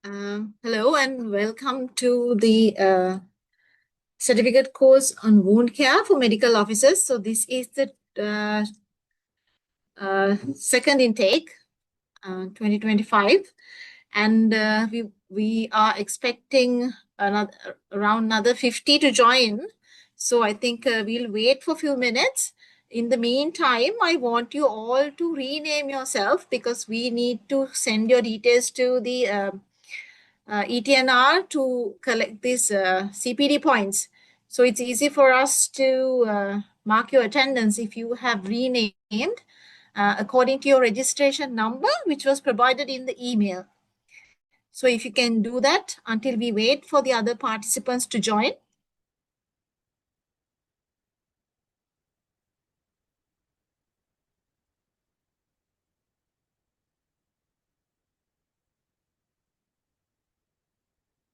Hello and welcome to the certificate course on wound care for medical officers. So this is the second intake, 2025, and we are expecting around another 50 to join. So I think we'll wait for a few minutes. In the meantime, I want you all to rename yourself because we need to send your details to the ETNR to collect these CPD points. So it's easy for us to mark your attendance if you have renamed according to your registration number, which was provided in the email. So if you can do that until we wait for the other participants to join.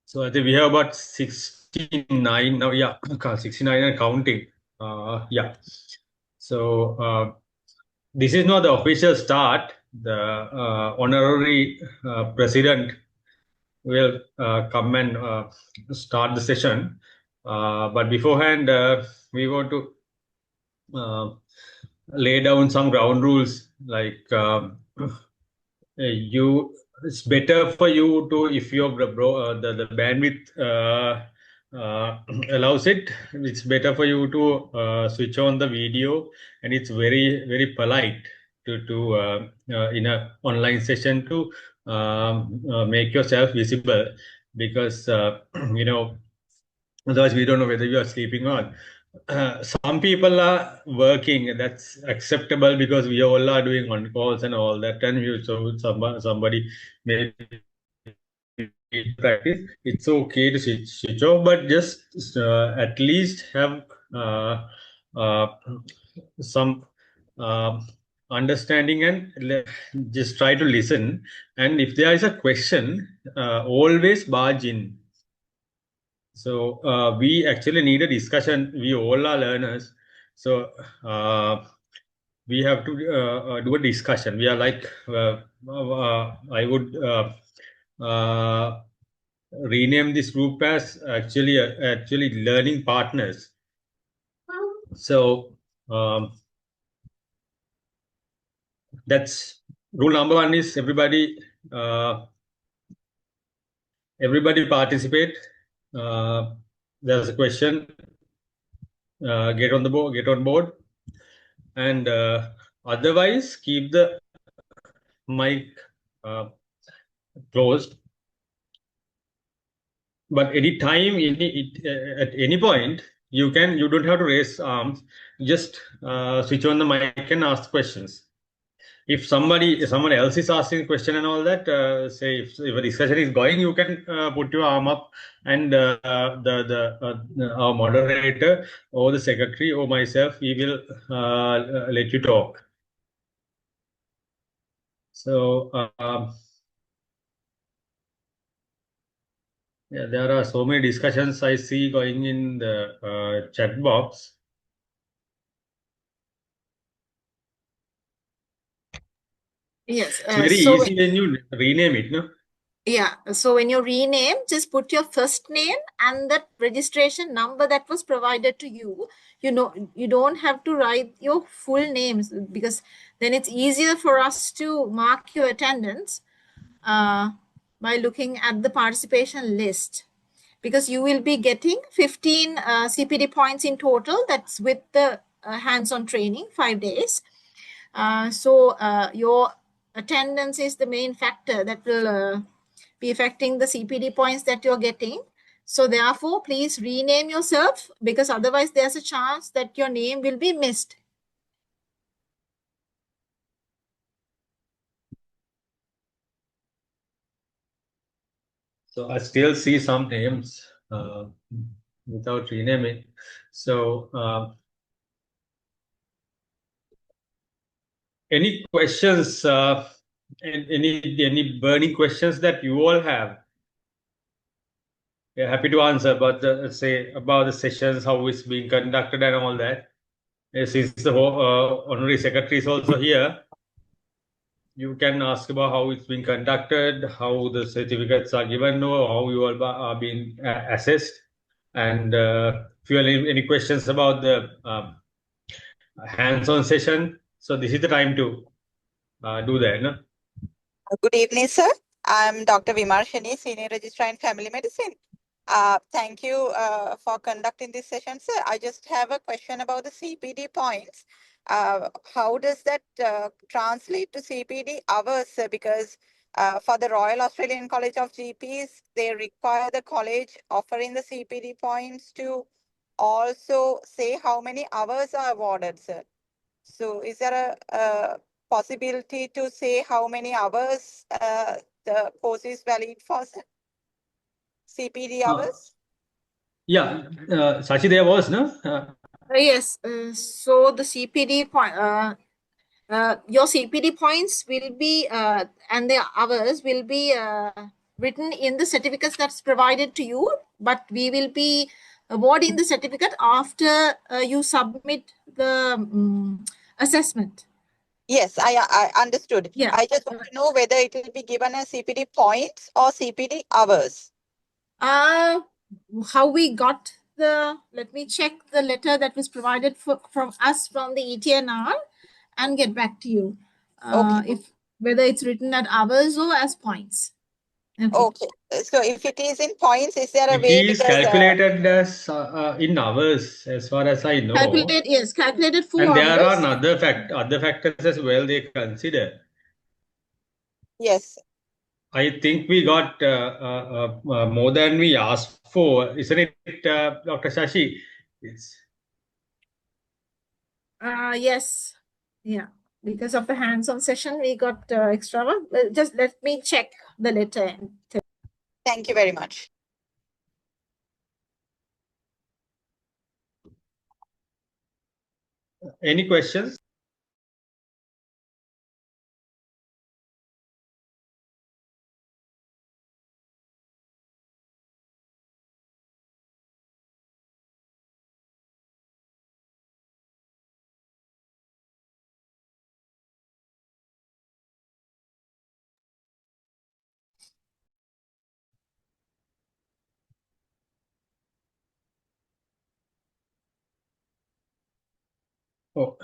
So I think we have about 69 now. Yeah, 69 and counting. Yeah. So this is not the official start. The honorary president will come and start the session. But beforehand, we want to uh, lay down some ground rules like you it's better for you to if your the bandwidth allows it, it's better for you to switch on the video, and it's very polite to in a online session to make yourself visible, because you know, otherwise we don't know whether you are sleeping or some people are working. That's acceptable because we all are doing on calls and all that, and you so somebody may practice. It's okay to switch off, but just at least have uh, some uh, understanding, and just try to listen. And if there is a question, always barge in. So we actually need a discussion. We all are learners, so we have to do a discussion. We are like I would rename this group as actually learning partners. So that's rule number one: is uh, everybody participate. There's a question. Get on the board. Get on board. And otherwise keep the mic uh, closed. But any time, at any point, you don't have to raise arms. Just switch on the mic and ask questions. If someone else is asking a question and all that, say if a discussion is going, you can put your arm up, and our moderator or the secretary or myself, we will let you talk. So yeah, there are so many discussions I see going in the chat box. Yes. It's very easy when you rename it, no? Yeah, so when you rename, just put your first name and that registration number that was provided to you. You know, you don't have to write your full names because then it's easier for us to mark your attendance uh, by looking at the participation list. Because you will be getting 15 CPD points in total. That's with the hands-on training, 5 days. So your attendance is the main factor that will be affecting the CPD points that you're getting. So therefore, please rename yourself because otherwise there's a chance that your name will be missed. So I still see some names without renaming. So any questions? Any burning questions that you all have? We're happy to answer about the say about the sessions, how it's being conducted, and all that. Since the honorary secretary is also here, you can ask about how it's been conducted, how the certificates are given, or how you all are being assessed. And if you have any questions about the hands-on session, so this is the time to do that. No? Good evening, sir. I'm Dr. Vimarshini, Senior Registrar in Family Medicine. Thank you for conducting this session, sir. I just have a question about the CPD points. How does that translate to CPD hours, sir? Because for the Royal Australian College of GPs, they require the college offering the CPD points to also say how many hours are awarded, sir. So is there a possibility to say how many hours the course is valid for, sir? CPD hours? Yeah, Sachi, there was, no? Yes. So the CPD point, your CPD points will be and the hours will be written in the certificates that's provided to you, but we will be awarding the certificate after you submit the assessment. Yes, I understood. Yeah. I just want to know whether it will be given as CPD points or CPD hours. How we got the, let me check the letter that was provided from us from the ETNR and get back to you. Okay. If whether it's written at hours or as points. Okay. Okay. So if it is in points, is there a It way? is Because calculated as in hours, as far as I know. Calculated 4 And there are hours. other factors as well they consider. yes. I think we got more than we asked for, isn't it, Dr. Shashi? It's, Yes. Yeah. Because of the hands-on session, we got extra one. Just let me check the letter. Thank you very much. any questions? Oh,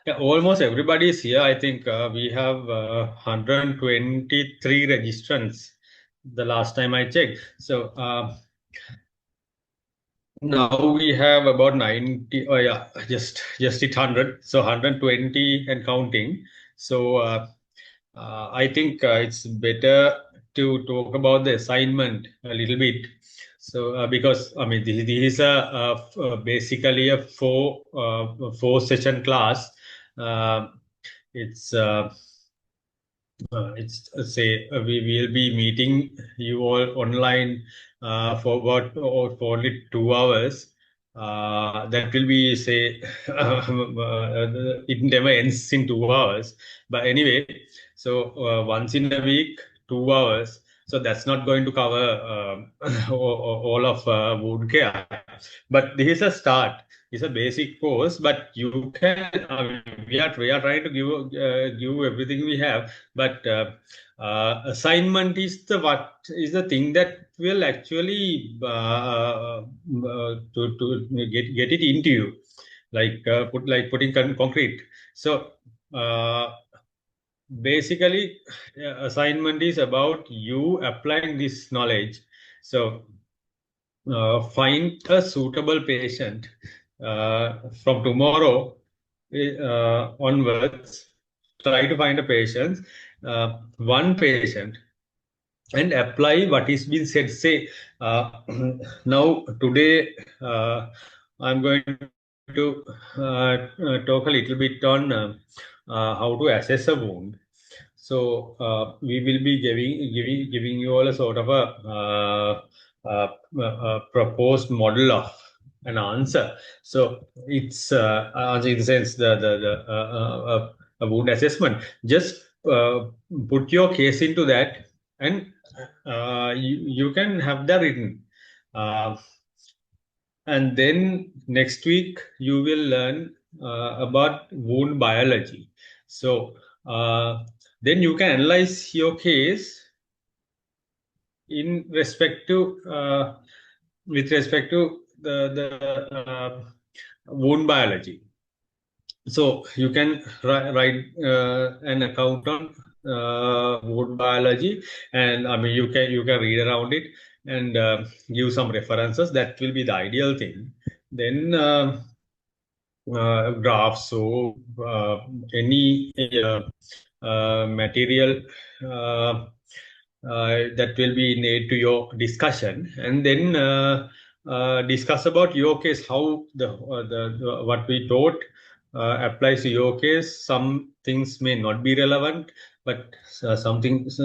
yeah, almost everybody is here. I think we have 123 registrants the last time I checked. So now we have about 90. Oh yeah, just hit 100. So 120 and counting. So I think it's better to talk about the assignment a little bit. So because I mean this is basically a four session class. Uh, it's say we will be meeting you all online for about or for only 2 hours. That will be say it never ends in 2 hours. But anyway, so once in a week, 2 hours. So that's not going to cover all of wound care. But this is a start. It's a basic course, but you can. We are trying to give everything we have, but assignment is the thing that will actually to get it into you, like putting concrete. So basically, assignment is about you applying this knowledge. So find a suitable patient from tomorrow onwards. Try to find a patient, one patient, and apply what is being said. Say, now today I'm going to talk a little bit on how to assess a wound. So we will be giving you all a sort of a proposed model of an answer. So it's answer in the sense a wound assessment. Just put your case into that, and you can have that written. Uh, and then next week you will learn about wound biology. So then you can analyze your case in respect to with respect to the wound biology. So you can write an account on wood biology, and I mean you can read around it and give some references. That will be the ideal thing. Then graphs, so any material that will be made to your discussion, and then discuss about your case, how the what we taught applies to your case. Some things may not be relevant, but some things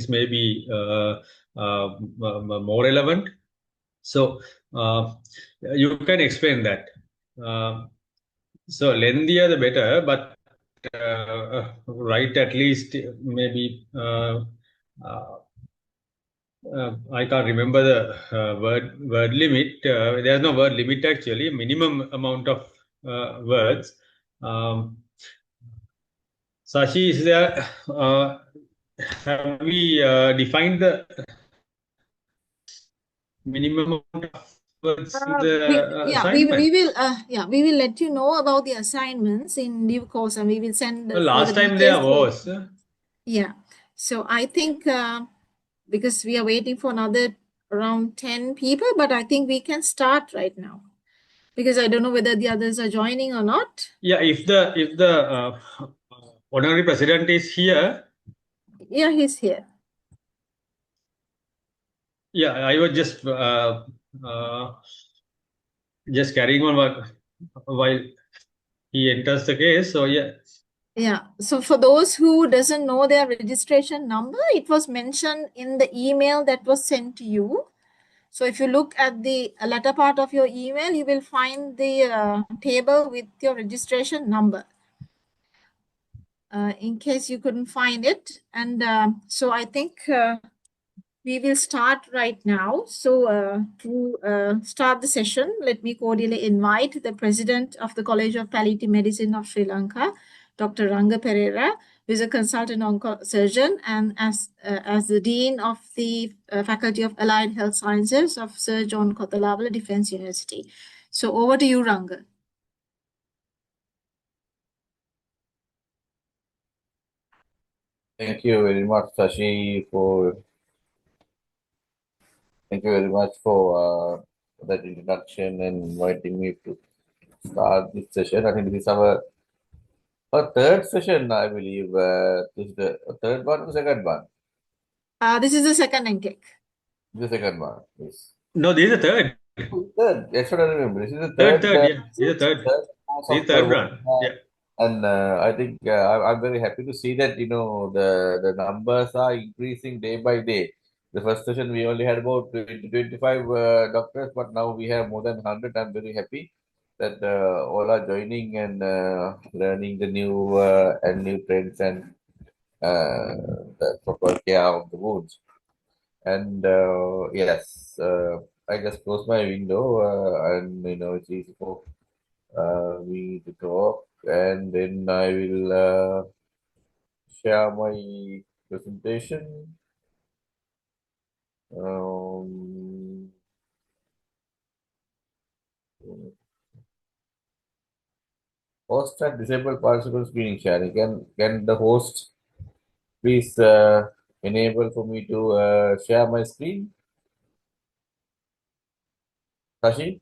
may be more relevant. So you can explain that. So lengthier the better, but write at least maybe I can't remember the word limit. There's no word limit actually. Minimum amount of words. Sashi, is there? Have we defined the minimum amount of words in the assignment? We will let you know about the assignments in due course, and we will send further Last time details. there was. Yeah. So I think because we are waiting for another around 10 people, but I think we can start right now because I don't know whether the others are joining or not. Yeah, if the honorary president is here. Yeah, he's here. Yeah, I was just carrying on while he enters the case. So yeah. Yeah. So for those who doesn't know their registration number, it was mentioned in the email that was sent to you. So if you look at the latter part of your email, you will find the table with your registration number. In case you couldn't find it. And so I think we will start right now. So to start the session, let me cordially invite the President of the College of Palliative Medicine of Sri Lanka, Dr. Ranga Pereira, who is a consultant surgeon and as the Dean of the Faculty of Allied Health Sciences of Sir John Kothalavala Defence University. So over to you, Ranga. Thank you very much, Sashi, thank you very much for that introduction and inviting me to start this session. I think this is our third session, I believe. This is the third one or the second one? This is the second intake. The second one, yes. No, this is the third. Third, that's what I remember. This is the third. Yeah. This is the third. Course This is of the third run. Yeah. And I think I'm very happy to see that the numbers are increasing day by day. The first session we only had about 20 25 doctors, but now we have more than 100. I'm very happy that all are joining and learning the new trends and the proper care of the wounds. And yes, I just close my window and it's easy for me to talk, and then I will share my presentation. Host and disabled participant screening sharing. Can the host please enable for me to share my screen? Sashi?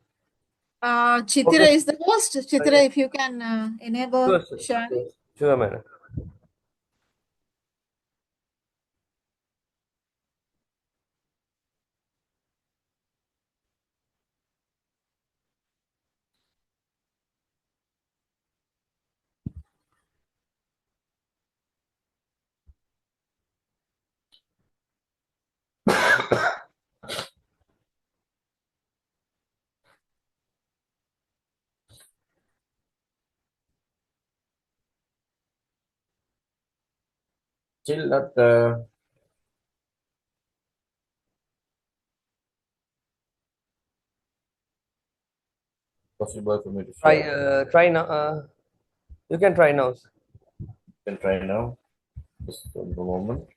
Chitra is the host. Chitra, if you can enable sharing. Sure, madam. Still not possible for me to share. Try now. You can try now. Can try now. Just a moment.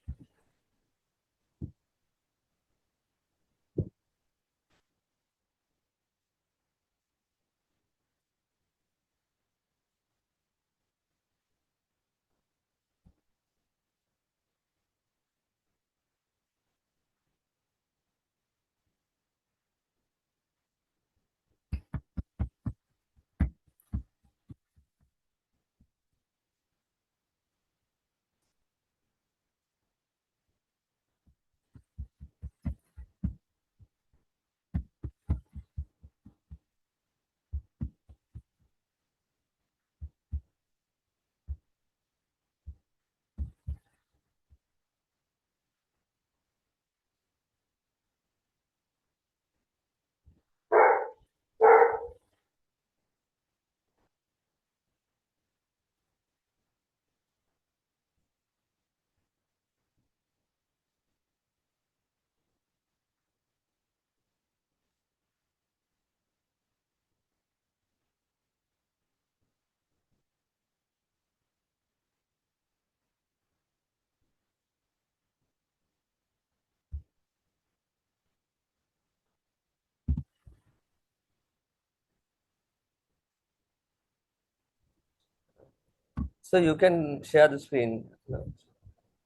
So you can share the screen.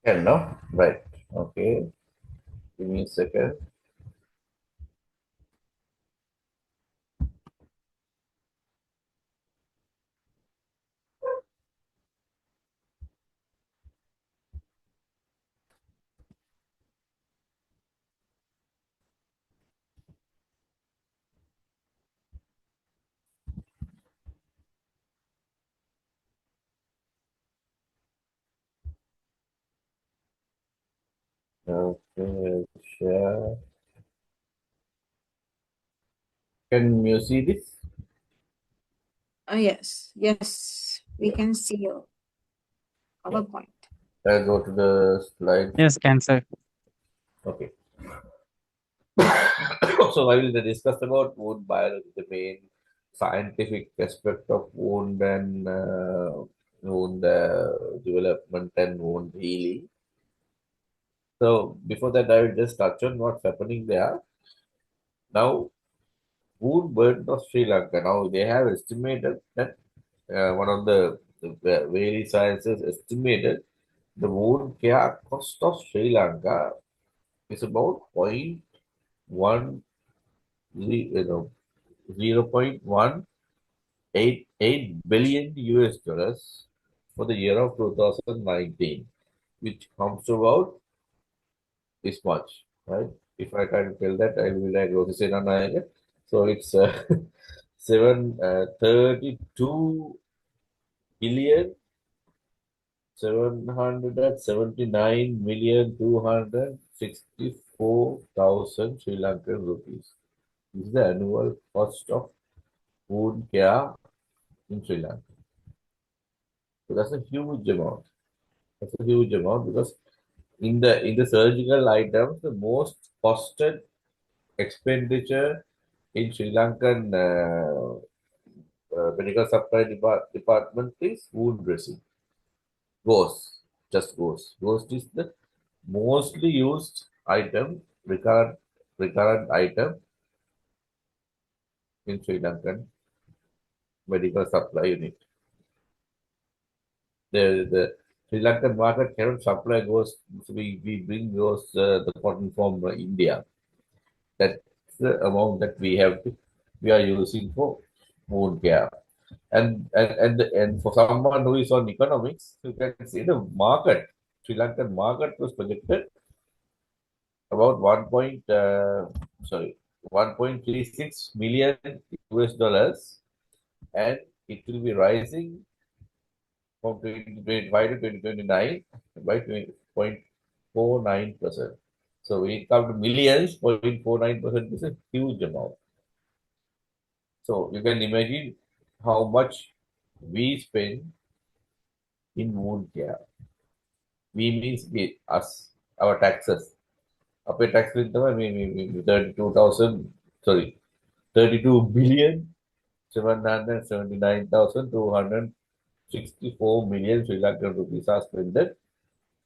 Can no? Right. Okay. Give me a second. Okay. Share. Can you see this? Yes, yes, we can see your Yeah. PowerPoint. I'll go to the slide. Yes, cancer. Okay. So I will discuss about wound biology, the main scientific aspect of wound and wound development and wound healing. So before that, I will just touch on what's happening there. Now, wound burden of Sri Lanka. Now they have estimated that one of the various sciences estimated the wound care cost of Sri Lanka is about 0.188 billion US dollars for the year of 2019, which comes to about this much, right? If I try to tell that, I will be like Rosicena Nayaga. So it's 732,779,264,000 Sri Lankan rupees. This is the annual cost of wound care in Sri Lanka. So that's a huge amount. That's a huge amount because in the surgical items, the most costed expenditure in Sri Lankan medical supply department is wound dressing. Gauze, just gauze. Gauze is the mostly used item, recurrent item in Sri Lankan medical supply unit. The Sri Lankan market cannot supply gauze. So we bring gauze, the cotton from India. That's the amount that we are using for wound care. And for someone who is on economics, you can see the market. Sri Lankan market was projected about 1.36 million US dollars, and it will be rising from 2025 to 2029 by 20.49%. So when it comes to millions, 0.49% is a huge amount. So you can imagine how much we spend in wound care. We means us, our taxes. Our tax with them, 32,000, sorry, 32,779,264 million Sri Lankan rupees are spent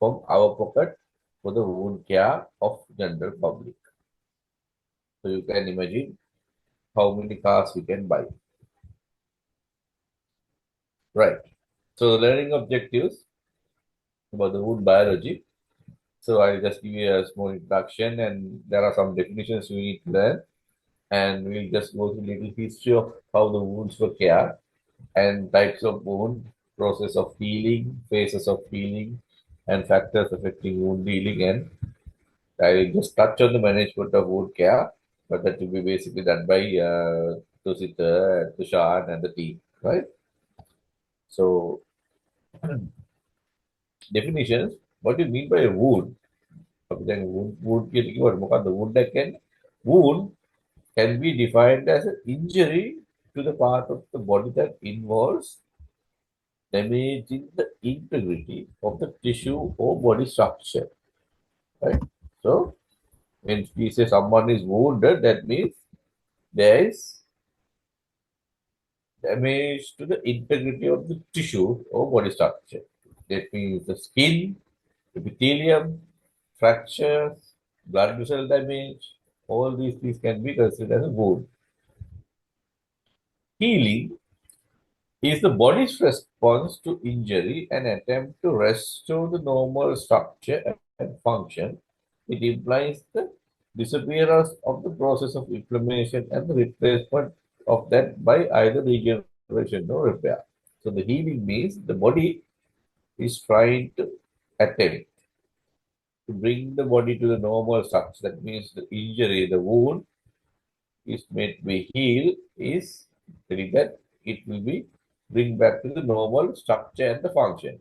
from our pocket for the wound care of general public. So you can imagine how many cars we can buy. Right. So learning objectives about the wound biology. So I'll just give you a small introduction, and there are some definitions we need to learn, and we'll just go through a little history of how the wounds were cared and types of wound, process of healing, phases of healing, and factors affecting wound healing. And I will just touch on the management of wound care, but that will be basically done by Tusita, Tushan, and the team, right? So definitions. What do you mean by a wound? Then wound the wound can be defined as an injury to the part of the body that involves damaging the integrity of the tissue or body structure. Right? So when we say someone is wounded, that means there is damage to the integrity of the tissue or body structure. That means the skin, epithelium, fractures, blood vessel damage, all these things can be considered as a wound. Healing is the body's response to injury and attempt to restore the normal structure and function. It implies the disappearance of the process of inflammation and the replacement of that by either regeneration or repair. So the healing means the body is trying to attempt to bring the body to the normal structure. That means the injury, the wound is made to be healed is telling that it will be bring back to the normal structure and the function.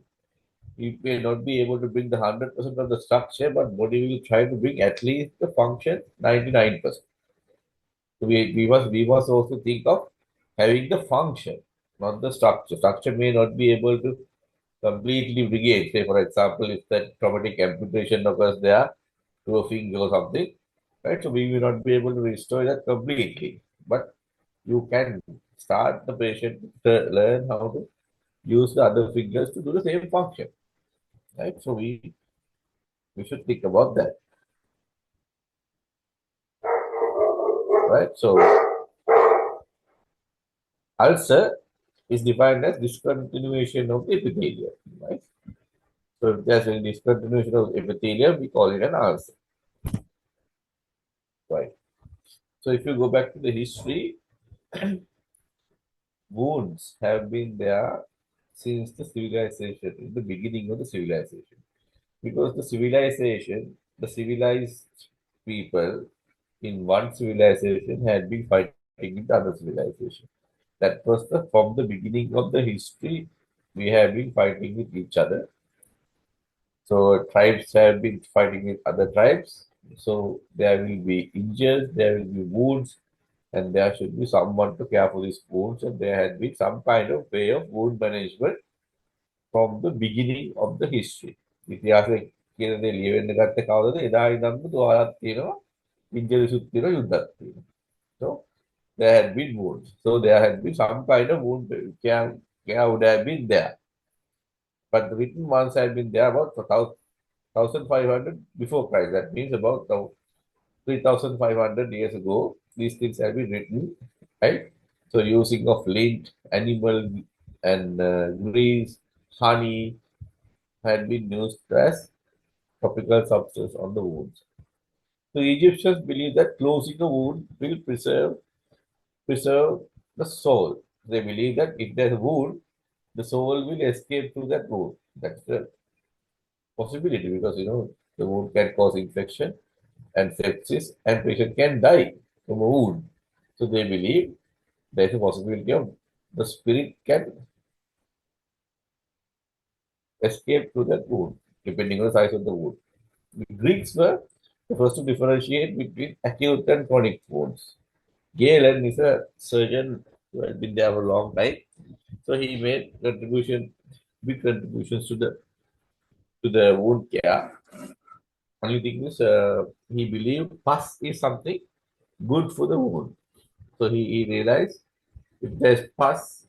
You may not be able to bring the 100% of the structure, but body will try to bring at least the function 99%. So we must also think of having the function, not the structure. Structure may not be able to completely regain. Say, for example, if that traumatic amputation occurs there to a finger or something, right? So we will not be able to restore that completely. But you can start the patient to learn how to use the other fingers to do the same function, right? So we should think about that, right? So ulcer is defined as discontinuation of the epithelium, right? So if there's a discontinuation of epithelium, we call it an ulcer, right? So if you go back to the history, wounds have been there since the civilization, in the beginning of the civilization. Because the civilization, the civilized people in one civilization had been fighting with the other civilization. That was from the beginning of the history, we have been fighting with each other. So tribes have been fighting with other tribes. So there will be injuries, there will be wounds, and there should be someone to care for these wounds. And there had been some kind of way of wound management from the beginning of the history. ඉතිහාසය කියන දේ ලියවෙන්න ගත්ත කවදද? එදා ඉඳන්ම තුවාලක් තියෙනවා, ඉන්ජරිසුත් තියෙනවා, යුද්ධත් තියෙනවා. So there had been wounds. So there had been some kind of wound care would have been there. But the written ones have been there about 1,500 before Christ. That means about 3,500 years ago, these things have been written, right? So using of lint, animal and grease, honey had been used as topical substance on the wounds. The Egyptians believed that closing a wound will preserve the soul. They believe that if there's a wound, the soul will escape through that wound. That's the possibility because the wound can cause infection and sepsis, and patient can die from a wound. So they believe there's a possibility of the spirit can escape through that wound, depending on the size of the wound. The Greeks were the first to differentiate between acute and chronic wounds. Galen is a surgeon who had been there for a long time. So he made big contributions to the wound care. Only thing is, he believed pus is something good for the wound. So he realized if there's pus,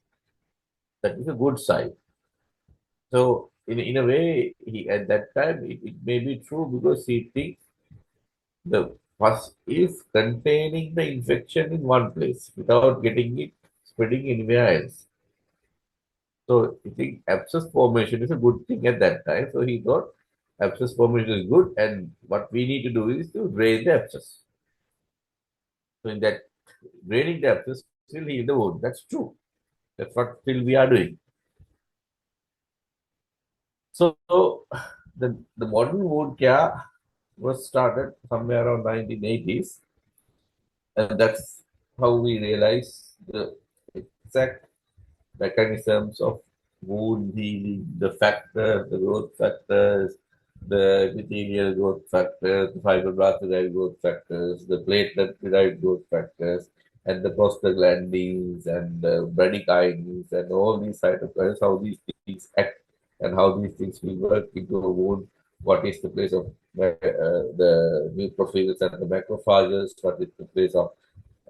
that is a good sign. So in a way, he at that time it may be true because he thinks the pus is containing the infection in one place without getting it spreading anywhere else. So I think abscess formation is a good thing at that time. So he thought abscess formation is good, and what we need to do is to drain the abscess. So in that draining the abscess will heal the wound. That's true. That's what still we are doing. So the modern wound care was started somewhere around 1980s, and that's how we realize the exact mechanisms of wound healing, the factors, the growth factors, the epithelial growth factors, the fibroblast-derived growth factors, the platelet-derived growth factors, and the prostaglandins and the bradykinin and all these cytokines, how these things act and how these things will work into a wound. What is the place of the neutrophils and the macrophages? What is the place of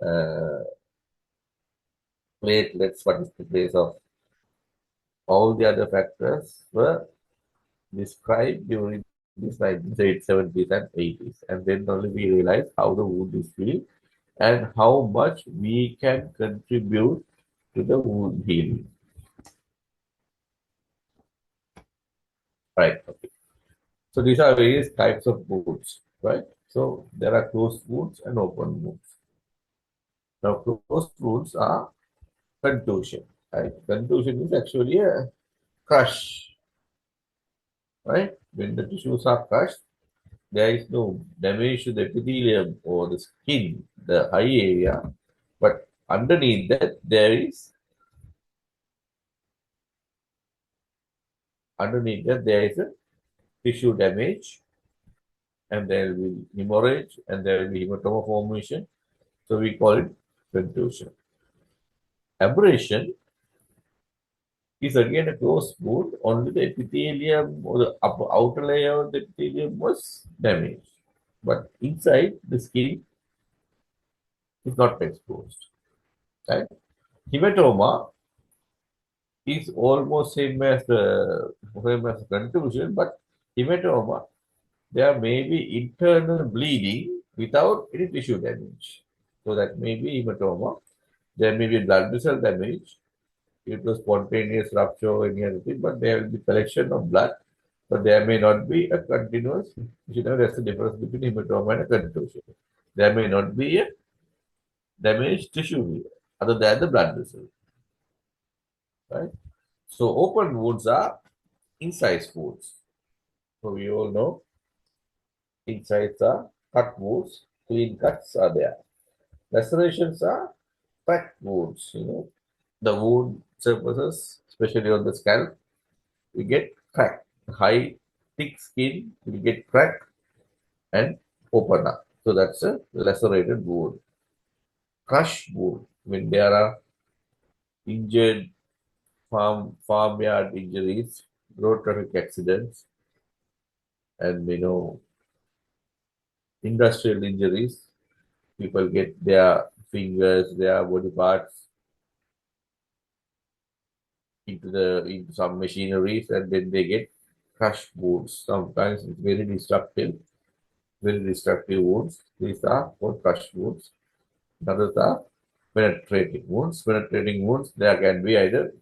uh, platelets? What is the place of all the other factors were described during these 1970s and 80s. And then only we realized how the wound is healed and how much we can contribute to the wound healing. Right. Okay. So these are various types of wounds, right? So there are closed wounds and open wounds. Now, closed wounds are contusion, right? Contusion is actually a crush, right? When the tissues are crushed, there is no damage to the epithelium or the skin, the eye area, but underneath that there is a tissue damage, and there will be hemorrhage, and there will be hematoma formation. So we call it contusion. Abrasion is again a closed wound. Only the epithelium or the outer layer of the epithelium was damaged, but inside the skin is not exposed. Right? Hematoma is almost same as contusion, but hematoma, there may be internal bleeding without any tissue damage. So that may be hematoma. There may be blood vessel damage due to spontaneous rupture or any other thing, but there will be collection of blood. But there may not be a continuous, that's the difference between hematoma and a contusion. There may not be a damaged tissue other than the blood vessel. Right? So open wounds are incised wounds. So we all know insides are cut wounds, clean cuts are there. Lacerations are cracked wounds. The wound surfaces, especially on the scalp, we get cracked. High, thick skin will get cracked and open up. So that's a lacerated wound. Crushed wound, when there are injured farmyard injuries, road traffic accidents, and industrial injuries. People get their fingers, their body parts into some machineries, and then they get crushed wounds. Sometimes it's very destructive wounds. These are called crushed wounds. Others are penetrating wounds. Penetrating wounds, there can be either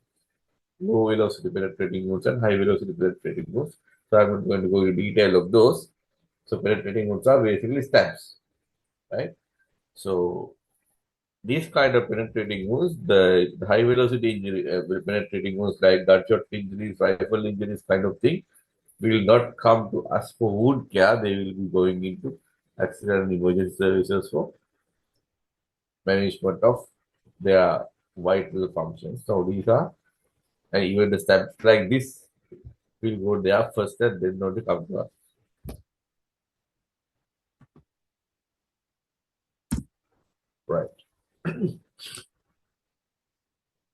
low velocity penetrating wounds and high velocity penetrating wounds. So I'm not going to go into detail of those. So penetrating wounds are basically stabs, right? So these kind of penetrating wounds, the high velocity injury, penetrating wounds like gunshot injuries, rifle injuries, kind of thing, will not come to us for wound care. They will be going into accident and emergency services for management of their vital functions. So these are, and even the stabs like this will go there first and then not to come to us. Right.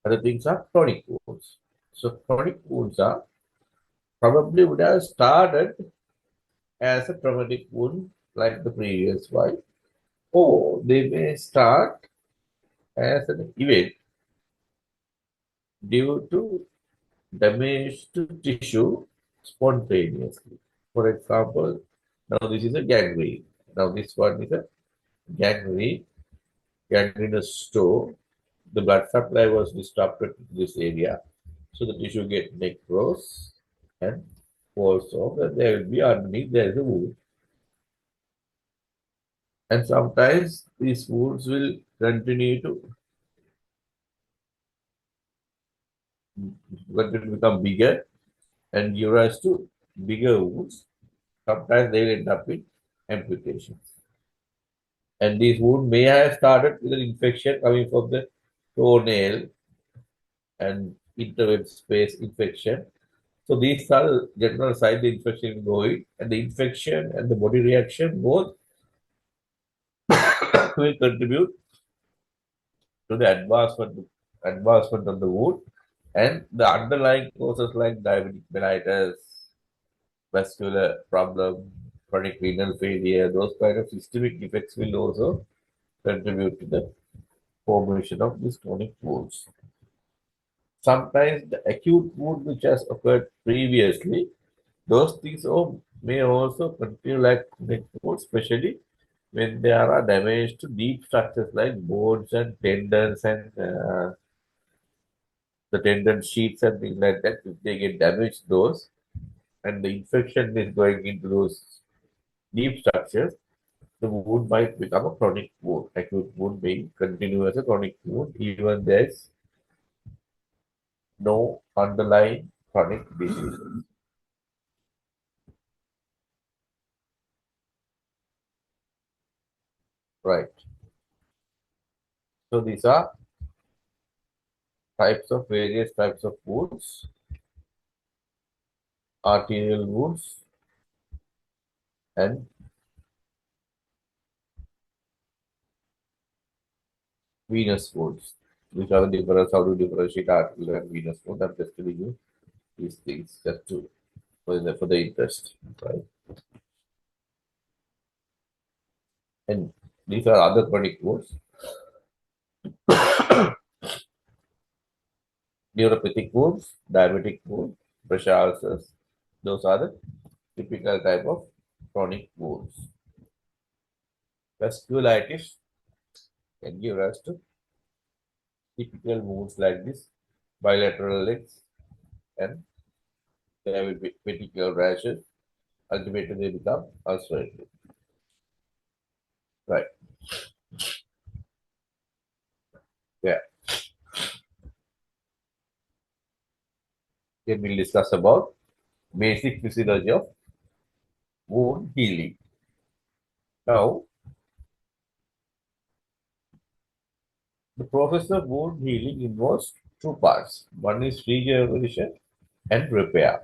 Other things are chronic wounds. So chronic wounds are probably would have started as a traumatic wound like the previous one, or they may start as an event due to damage to tissue spontaneously. For example, now this is a gangrene. Now this one is a gangrene, gangrenous store. The blood supply was disrupted to this area, so the tissue get necrose and falls off, and there will be underneath there is a wound. And sometimes these wounds will continue to become bigger and give rise to bigger wounds. Sometimes they will end up with amputations. And these wounds may have started with an infection coming from the toenail and interweb space infection. So these are the general signs the infection is going, and the infection and the body reaction both will contribute to the advancement of the wound, and the underlying causes like diabetic mellitus, vascular problem, chronic renal failure, those kind of systemic effects will also contribute to the formation of these chronic wounds. Sometimes the acute wound which has occurred previously, those things may also continue like chronic wounds, especially when there are damage to deep structures like bones and tendons and the tendon sheets and things like that. If they get damaged, those and the infection is going into those deep structures, the wound might become a chronic wound. Acute wound may continue as a chronic wound, even there's no underlying chronic disease. Right. So these are various types of wounds, arterial wounds, and venous wounds. Which are the difference? How to differentiate arterial and venous wound? I'm just telling you these things just to for the interest, right? And these are other chronic wounds. Neuropathic wounds, diabetic wounds, pressure ulcers. Those are the typical type of chronic wounds. Vasculitis can give rise to typical wounds like this, bilateral legs, and there will be petechial rashes. Ultimately, they become ulcerated. Right. Yeah. Then we'll discuss about basic physiology of wound healing. Now, the process of wound healing involves two parts. One is regeneration and repair.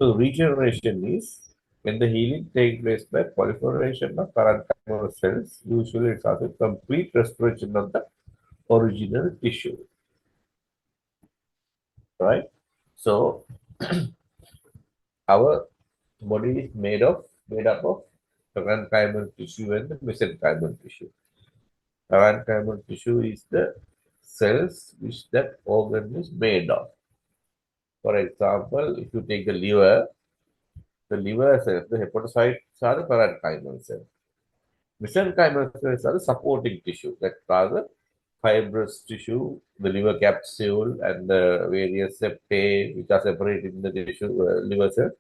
So, regeneration is when the healing takes place by proliferation of parenchymal cells, usually it's also complete restoration of the original tissue. Right? So, our body is made up of parenchymal tissue and the mesenchymal tissue. Parenchymal tissue is the cells which that organ is made of. For example, if you take the liver cells, the hepatocytes are the parenchymal cells. Mesenchymal cells are the supporting tissue that are the fibrous tissue, the liver capsule, and the various septae which are separated in the tissue, liver cell.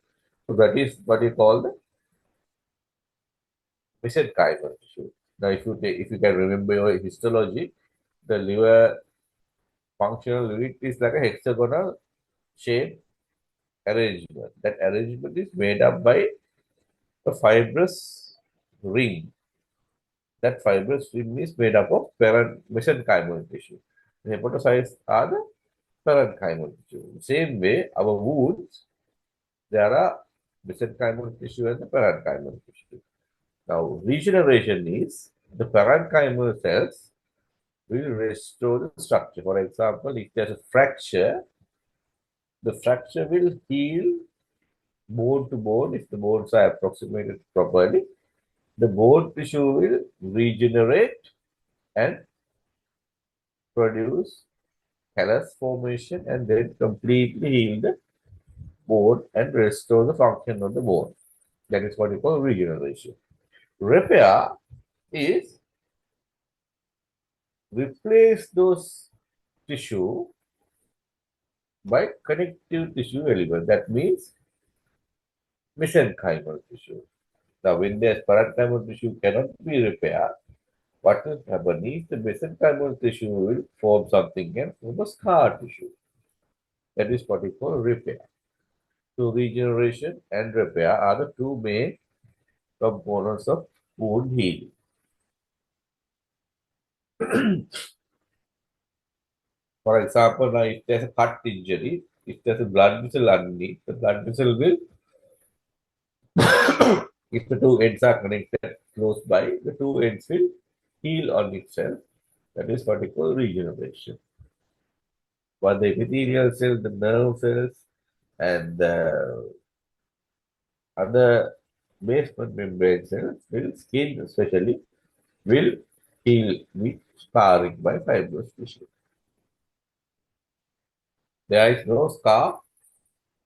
So that is what you call the mesenchymal tissue. Now, if you can remember your histology, the liver functional unit is like a hexagonal shape arrangement. That arrangement is made up by a fibrous ring. That fibrous ring is made up of mesenchymal tissue. The hepatocytes are the parenchymal tissue. Same way, our wounds, there are mesenchymal tissue and the parenchymal tissue. Now, regeneration is the parenchymal cells will restore the structure. For example, if there's a fracture, the fracture will heal bone to bone if the bones are approximated properly. The bone tissue will regenerate and produce callus formation and then completely heal the bone and restore the function of the bone. That is what we call regeneration. Repair is replace those tissue by connective tissue element. That means mesenchymal tissue. Now, when the parenchymal tissue cannot be repaired, what will happen is the mesenchymal tissue will form something else from a scar tissue. That is what we call repair. So, regeneration and repair are the two main components of wound healing. For example, now if there's a cut injury, if there's a blood vessel underneath, the blood vessel will, if the two ends are connected close by, the two ends will heal on itself. That is what we call regeneration. But the epithelial cells, the nerve cells, and the other basement membrane cells will, skin especially, will heal with scarring by fibrous tissue. There is no scar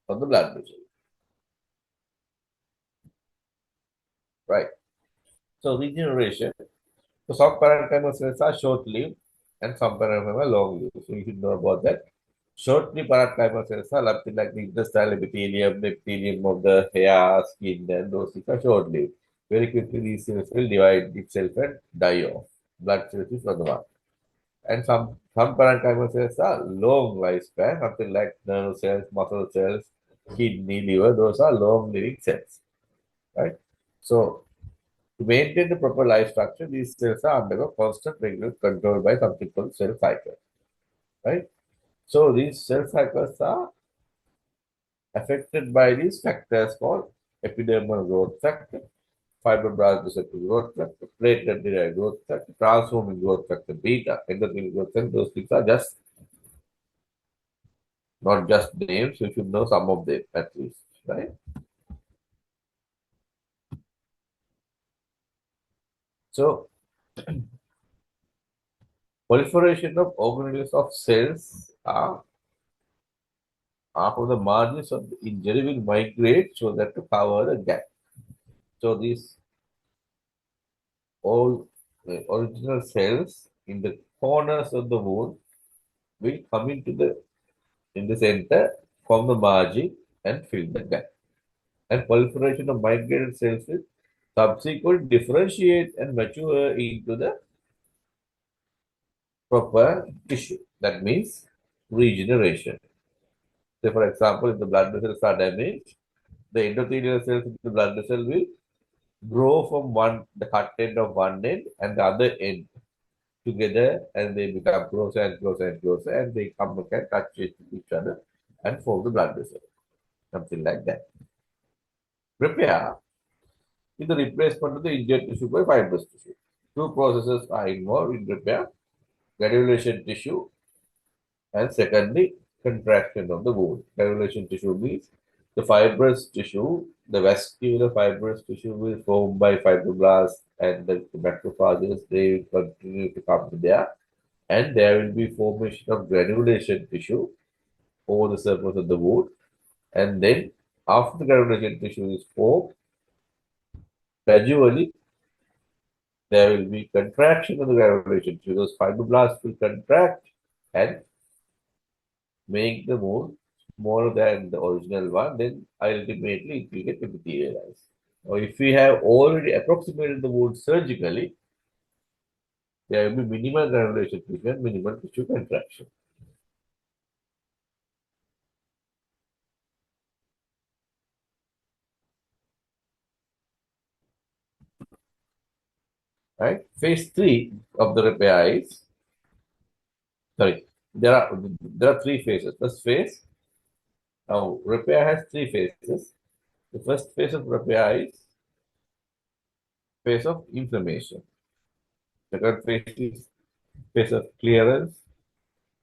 on the blood vessel. Right. So regeneration. So some parenchymal cells are short-lived and some parenchymal are long-lived. So you should know about that. Short-lived parenchymal cells are something like the intestinal epithelium, the epithelium of the hair, skin, and those things are short-lived. Very quickly these cells will divide itself and die off. Blood cells is another one. And some parenchymal cells are long lifespan, something like nerve cells, muscle cells, kidney, liver, those are long-living cells. Right? So to maintain the proper life structure, these cells are undergo constant regular control by something called cell cycle. Right? So these cell cycles are affected by these factors called epidermal growth factor, fibroblast receptor growth factor, platelet-derived growth factor, transforming growth factor beta, endothelial growth factor. Those things are just not just names. You should know some of them at least, right? So proliferation of organelles of cells are after the margins of the injury will migrate so that to cover the gap. So these all original cells in the corners of the wound will come into the in the center from the margin and fill the gap. And proliferation of migrated cells will subsequently differentiate and mature into the proper tissue. That means regeneration. Say, for example, if the blood vessels are damaged, the endothelial cells in the blood vessel will grow from the cut end of one end and the other end together, and they become closer and closer and closer, and they come and can touch each other and form the blood vessel. Something like that. Repair is the replacement of the injured tissue by fibrous tissue. Two processes are involved in repair: granulation tissue and secondly, contraction of the wound. Granulation tissue means the fibrous tissue, the vascular fibrous tissue will form by fibroblasts and the macrophages, they will continue to come there and there will be formation of granulation tissue over the surface of the wound, and then after the granulation tissue is formed, gradually there will be contraction of the granulation tissue. Those fibroblasts will contract and make the wound smaller than the original one, then ultimately it will get epithelialized. Or if we have already approximated the wound surgically, there will be minimal granulation tissue and minimal tissue contraction. Right? Phase 3 of the repair is, sorry, there are three phases. First phase, now repair has three phases. The first phase of repair is phase of inflammation. Second phase is phase of clearance.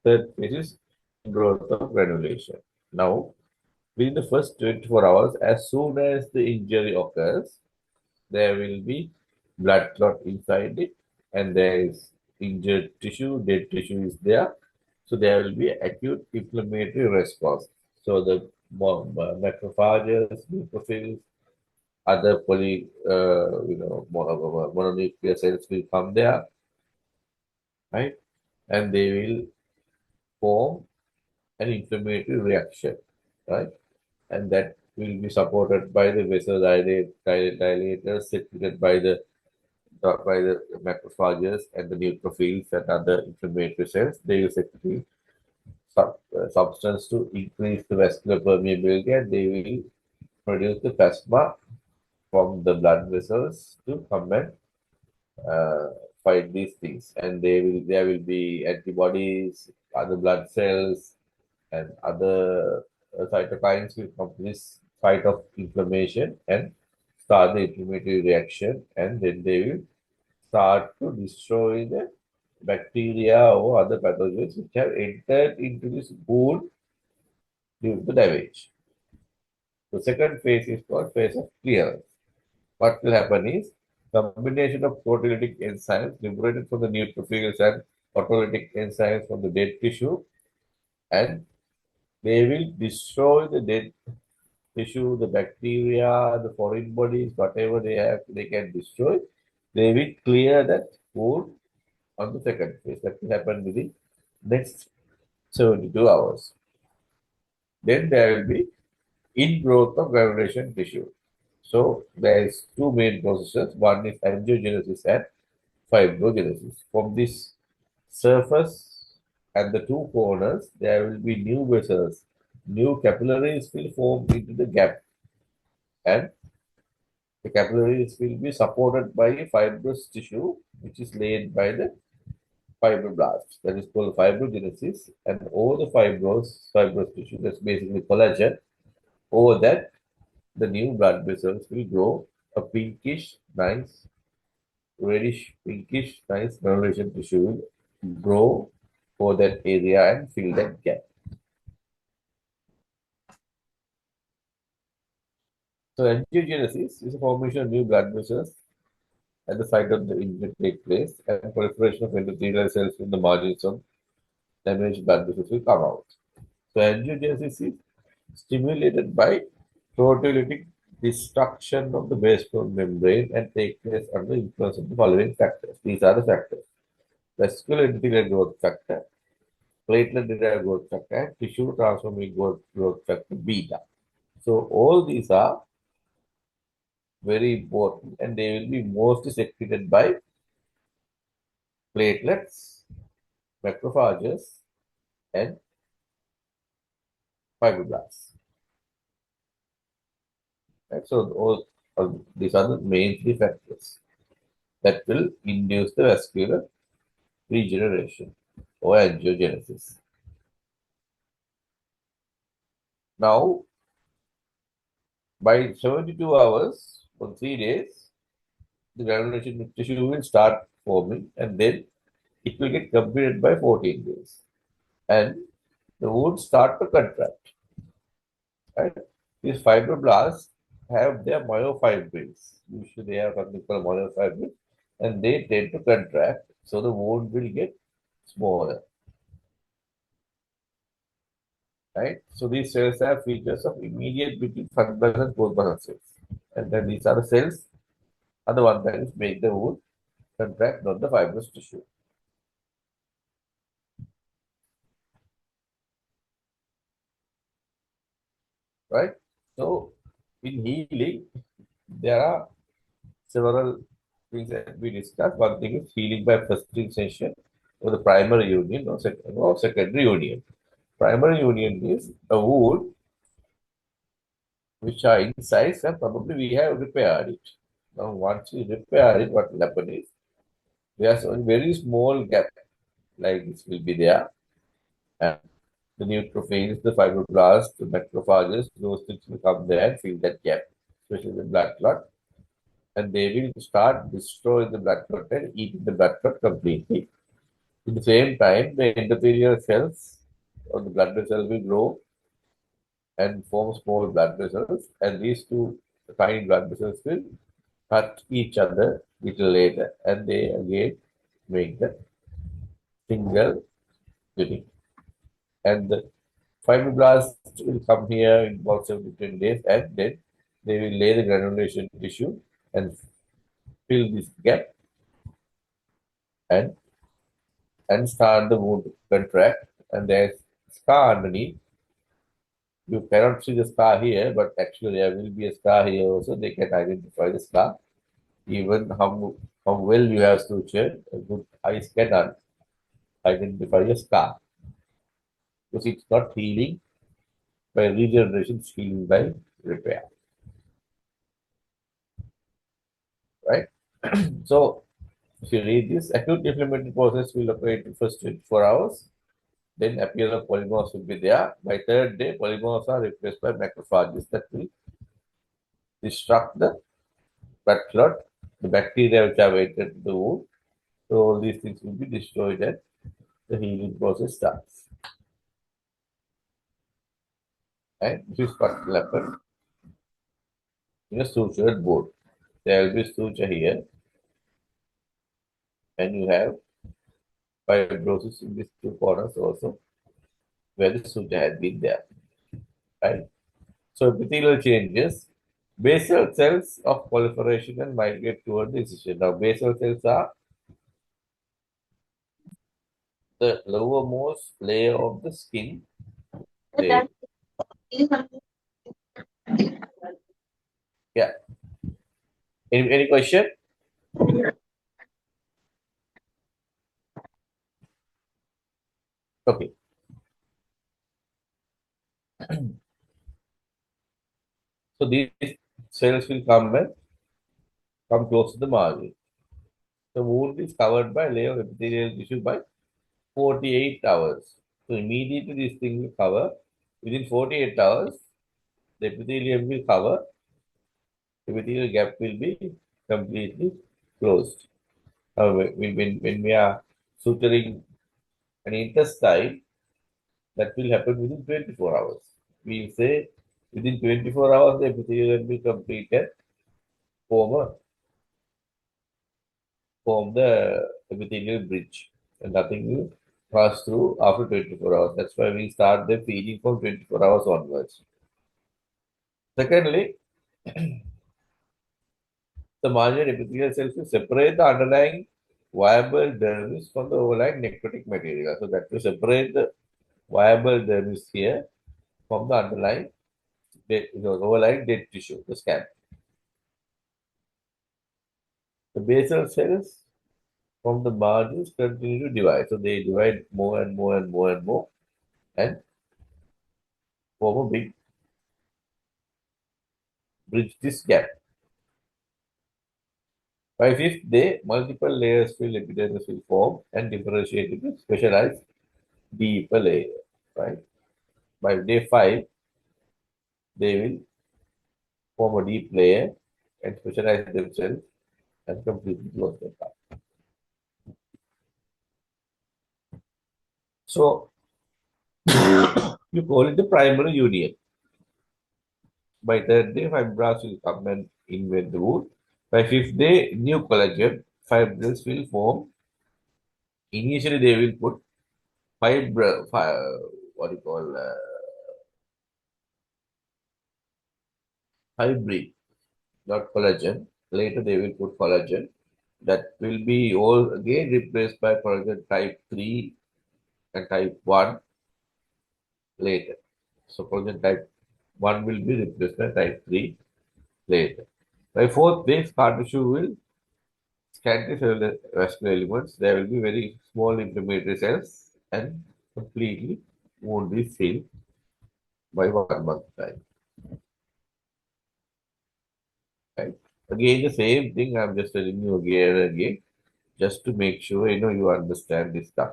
Third phase is growth of granulation. Now, within the first 24 hours, as soon as the injury occurs, there will be blood clot inside it, and there is injured tissue, dead tissue is there. So there will be acute inflammatory response. So the macrophages, neutrophils, other mononuclear cells will come there, right? And they will form an inflammatory reaction, right? And that will be supported by the vasodilators secreted by the macrophages and the neutrophils and other inflammatory cells. They will secrete substance to increase the vascular permeability, and they will produce the plasma from the blood vessels to come and uh, fight these things. And there will be antibodies, other blood cells, and other cytokines will come to this site of inflammation and start the inflammatory reaction, and then they will start to destroy the bacteria or other pathogens which have entered into this wound due to the damage. The second phase is called phase of clearance. What will happen is combination of proteolytic enzymes liberated from the neutrophils and autolytic enzymes from the dead tissue, and they will destroy the dead tissue, the bacteria, the foreign bodies, whatever they have, they can destroy. They will clear that wound on the second phase. That will happen within next 72 hours. Then there will be ingrowth of granulation tissue. So there is two main processes. One is angiogenesis and fibrogenesis. From this surface and the two corners, there will be new vessels. New capillaries will form into the gap, and the capillaries will be supported by a fibrous tissue, which is laid by the fibroblasts. That is called fibrogenesis, and all the fibrous tissue, that's basically collagen. Over that, the new blood vessels will grow a pinkish, nice, reddish, pinkish, nice granulation tissue will grow for that area and fill that gap. So angiogenesis is a formation of new blood vessels at the site of the injury take place, and proliferation of endothelial cells in the margins of damaged blood vessels will come out. So angiogenesis is stimulated by proteolytic destruction of the basal membrane and take place under influence of the following factors. These are the factors: vascular endothelial growth factor, platelet-derived growth factor, and tissue transforming growth factor beta. So all these are very important, and they will be mostly secreted by platelets, macrophages, and fibroblasts. Right? So these are the main three factors that will induce the vascular regeneration or angiogenesis. Now, by 72 hours or 3 days, the granulation tissue will start forming, and then it will get completed by 14 days. And the wound start to contract. Right? These fibroblasts have their myofibrils. Usually they have something called myofibrils, and they tend to contract, so the wound will get smaller. Right? So these cells have features of immediate between fibers and corpuscle cells. And then these are the cells are the ones that is make the wound contract, not the fibrous tissue. Right? So in healing, there are several things that we discussed. One thing is healing by first sensation or the primary union or secondary union. Primary union is a wound which are inside, and probably we have repaired it. Now, once we repair it, what will happen is there's a very small gap like this will be there, and the neutrophils, the fibroblasts, the macrophages, those things will come there and fill that gap, especially the blood clot, and they will start destroying the blood clot and eating the blood clot completely. At the same time, the endothelial cells or the blood vessels will grow and form small blood vessels, and these two tiny blood vessels will cut each other little later, and they again make the single unit. And Fibroblasts will come here in about 7 to 10 days, and then they will lay the granulation tissue and fill this gap and start the wound to contract, and there's scar underneath. You cannot see the scar here, but actually there will be a scar here also. They can identify the scar. Even how well you have sutured, a good eyes can identify a scar. Because it's not healing by regeneration, it's healing by repair. Right? So if you read this, acute inflammatory process will occur in the first 24 hours. Then appearance of polymorphs will be there. By third day, polymorphs are replaced by macrophages that will destruct the blood clot, the bacteria which are waited the wound. So all these things will be destroyed and the healing process starts. And this is what will happen in a sutured wound. There will be suture here, and you have fibrosis in these two corners also, where the suture had been there. Right? So epithelial changes. Basal cells of proliferation and migrate toward the incision. Now, basal cells are the lowermost layer of the skin. They, yeah. Any question? Okay. So these cells will come close to the margin. The wound is covered by a layer of epithelial tissue by 48 hours. So immediately this thing will cover. Within 48 hours, the epithelium will cover. The epithelial gap will be completely closed. Now, when we are suturing an intestine, that will happen within 24 hours. We say within 24 hours, the epithelium will complete and form the epithelial bridge, and nothing will pass through after 24 hours. That's why we start the feeding from 24 hours onwards. Secondly, the marginal epithelial cells will separate the underlying viable dermis from the overlying necrotic material. So that will separate the viable dermis here from the underlying overlying dead tissue, the scab. The basal cells from the margins continue to divide. So they divide more and more and more and more and form a big bridge this gap. By fifth day, multiple layers will epidermis will form and differentiate into specialized deeper layer. Right? By day 5, they will form a deep layer and specialize themselves and completely close them up. So you call it the primary union. By third day, fibroblasts will come and invade the wound. By fifth day, new collagen fibrils will form. Initially, they will put what you call hybrid, not collagen. Later, they will put collagen. That will be all again replaced by collagen type 3 and type 1 later. So collagen type 1 will be replaced by type 3 later. By fourth day, scar tissue will scanty cellular vascular elements. There will be very small inflammatory cells and completely won't be filled by 1 month time. Right? Again, the same thing I'm just telling you again and again, just to make sure you understand this stuff.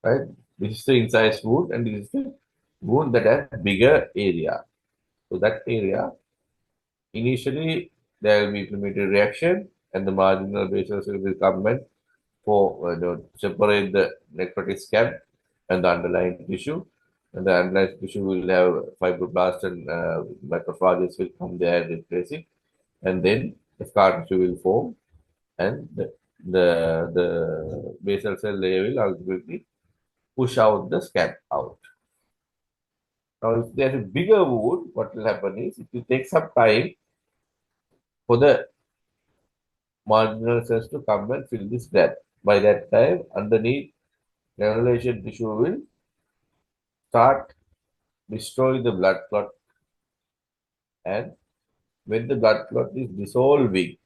Right? This is the incise wound, and this is the wound that has bigger area. So that area, initially there will be inflammatory reaction, and the marginal basal cell will come and separate the necrotic scab and the underlying tissue. And the underlying tissue will have fibroblast and macrophages will come there and replace it. And then the scar tissue will form, and the basal cell layer will ultimately push out the scab out. Now, if there's a bigger wound, what will happen is it will take some time for the marginal cells to come and fill this gap. By that time, underneath, granulation tissue will start destroying the blood clot, and when the blood clot is dissolving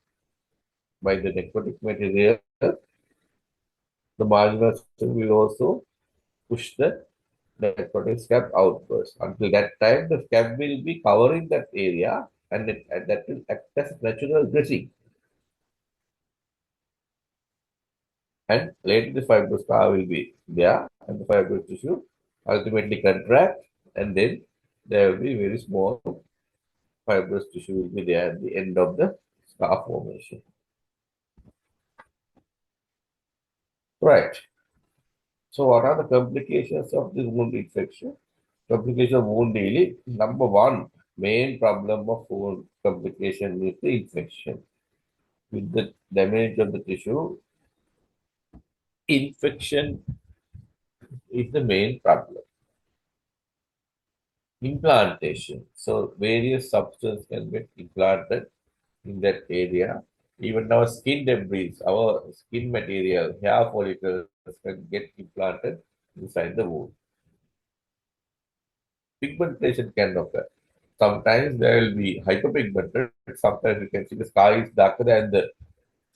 by the necrotic material, the marginal cell will also push the necrotic scab outwards. Until that time, the scab will be covering that area, and that will act as natural dressing. And later the fibrous scar will be there, and the fibrous tissue ultimately contract, and then there will be very small fibrous tissue will be there at the end of the scar formation. Right. So what are the complications of this wound infection? Complication of wound healing. Number one, main problem of wound complication is the infection. With the damage of the tissue, infection is the main problem. Implantation. So various substances can get implanted in that area. Even our skin debris, our skin material, hair follicles can get implanted inside the wound. Pigmentation can occur. Sometimes there will be hyperpigmented. Sometimes you can see the sky is darker than the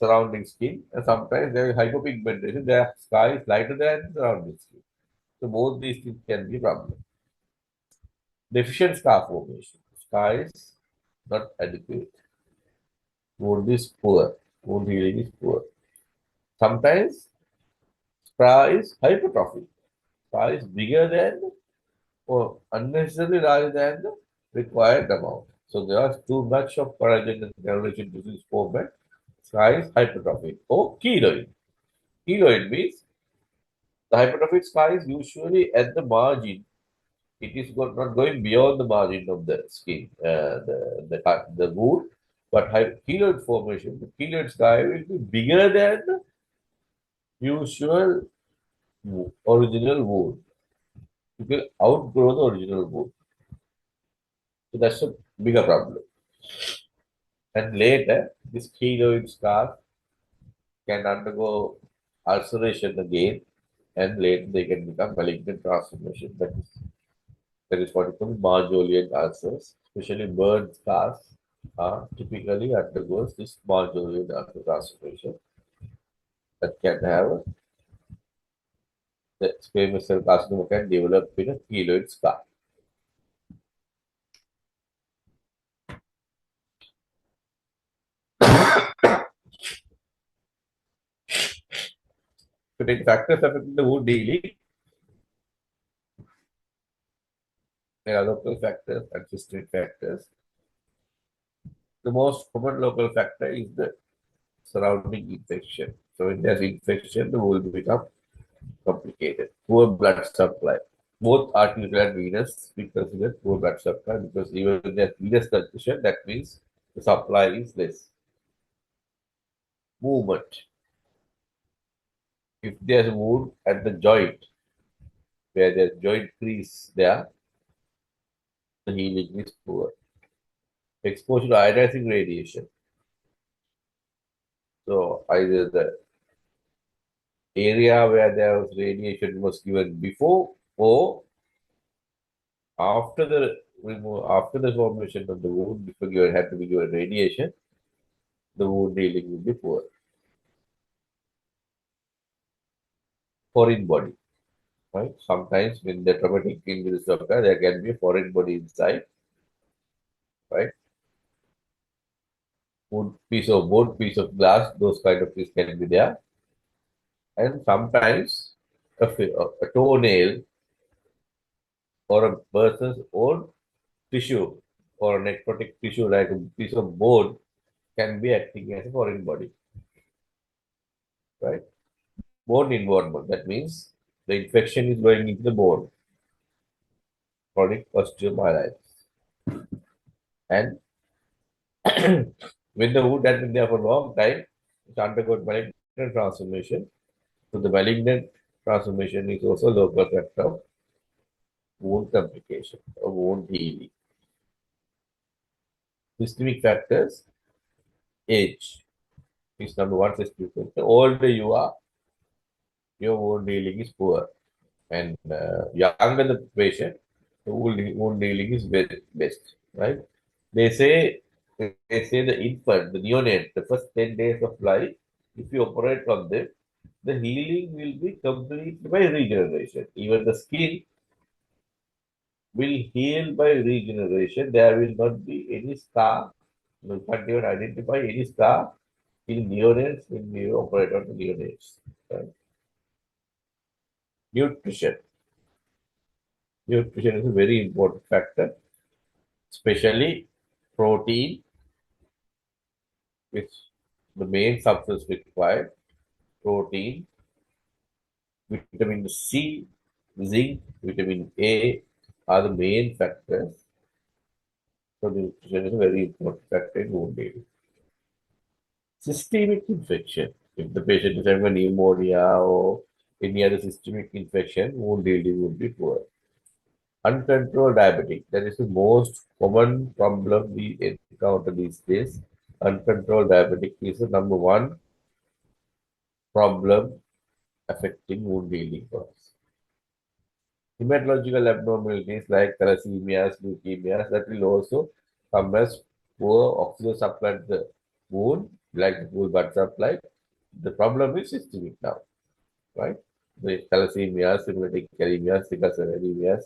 surrounding skin, and sometimes there is hypopigmentation. The sky is lighter than the surrounding skin. So both these things can be problem. Deficient scar formation. Scar is not adequate. Wound is poor. Wound healing is poor. Sometimes scar is hypertrophic. Scar is bigger than or unnecessarily larger than the required amount. So there is too much of collagen and granulation disease format. Scar is hypertrophic or keloid. Keloid means the hypertrophic scar is usually at the margin. It is not going beyond the margin of the skin, the wound, but keloid formation. The keloid scar will be bigger than the usual original wound. You will outgrow the original wound. So that's a bigger problem. And later, this keloid scar can undergo ulceration again, and later they can become malignant transformation. That is what is called Marjolian ulcers. Especially burn scars typically undergoes this Marjolian ulcer transformation that can have the squamous cell carcinoma can develop in a keloid scar. So, take factors affecting the wound healing. There are local factors and systemic factors. The most common local factor is the surrounding infection. So when there's infection, the wound becomes complicated. Poor blood supply. Both arterial and venous we consider poor blood supply because even when there's venous congestion, that means the supply is less. Movement. If there's a wound at the joint, where there's joint crease there, the healing is poor. Exposure to ionizing radiation. So either the area where there was radiation was given before or after the formation of the wound, before you had to be given radiation, the wound healing will be poor. Foreign body, right? Sometimes when the traumatic injuries occur, there can be a foreign body inside, right? Wood piece of wood, piece of glass, those kind of things can be there. And sometimes a toenail or a person's own tissue or a necrotic tissue like a piece of bone can be acting as a foreign body, right? Bone involvement. That means the infection is going into the bone, chronic osteomyelitis. And when the wound has been there for a long time, it undergoes malignant transformation. So the malignant transformation is also local factor wound complication or wound healing. Systemic factors, age is number one systemic factor. The older you are, your wound healing is poor. And younger the patient, the wound healing is best, right? They say the infant, the neonate, the first 10 days of life, if you operate on them, the healing will be complete by regeneration. Even the skin will heal by regeneration. There will not be any scar. You can't even identify any scar in neonates when you operate on the neonates. Right? Nutrition. Nutrition is a very important factor, especially protein, which the main substance required, protein, vitamin C, zinc, vitamin A are the main factors. So nutrition is a very important factor in wound healing. Systemic infection. If the patient is having a pneumonia or any other systemic infection, wound healing would be poor. Uncontrolled diabetic. That is the most common problem we encounter these days. Uncontrolled diabetic is the number one problem affecting wound healing for us. Hematological abnormalities like thalassemias, leukemias, that will also come as poor oxygen supply to the wound, like the poor blood supply. The problem is systemic now, right? The thalassemias, hemolytic anemias, sickle cell anemias,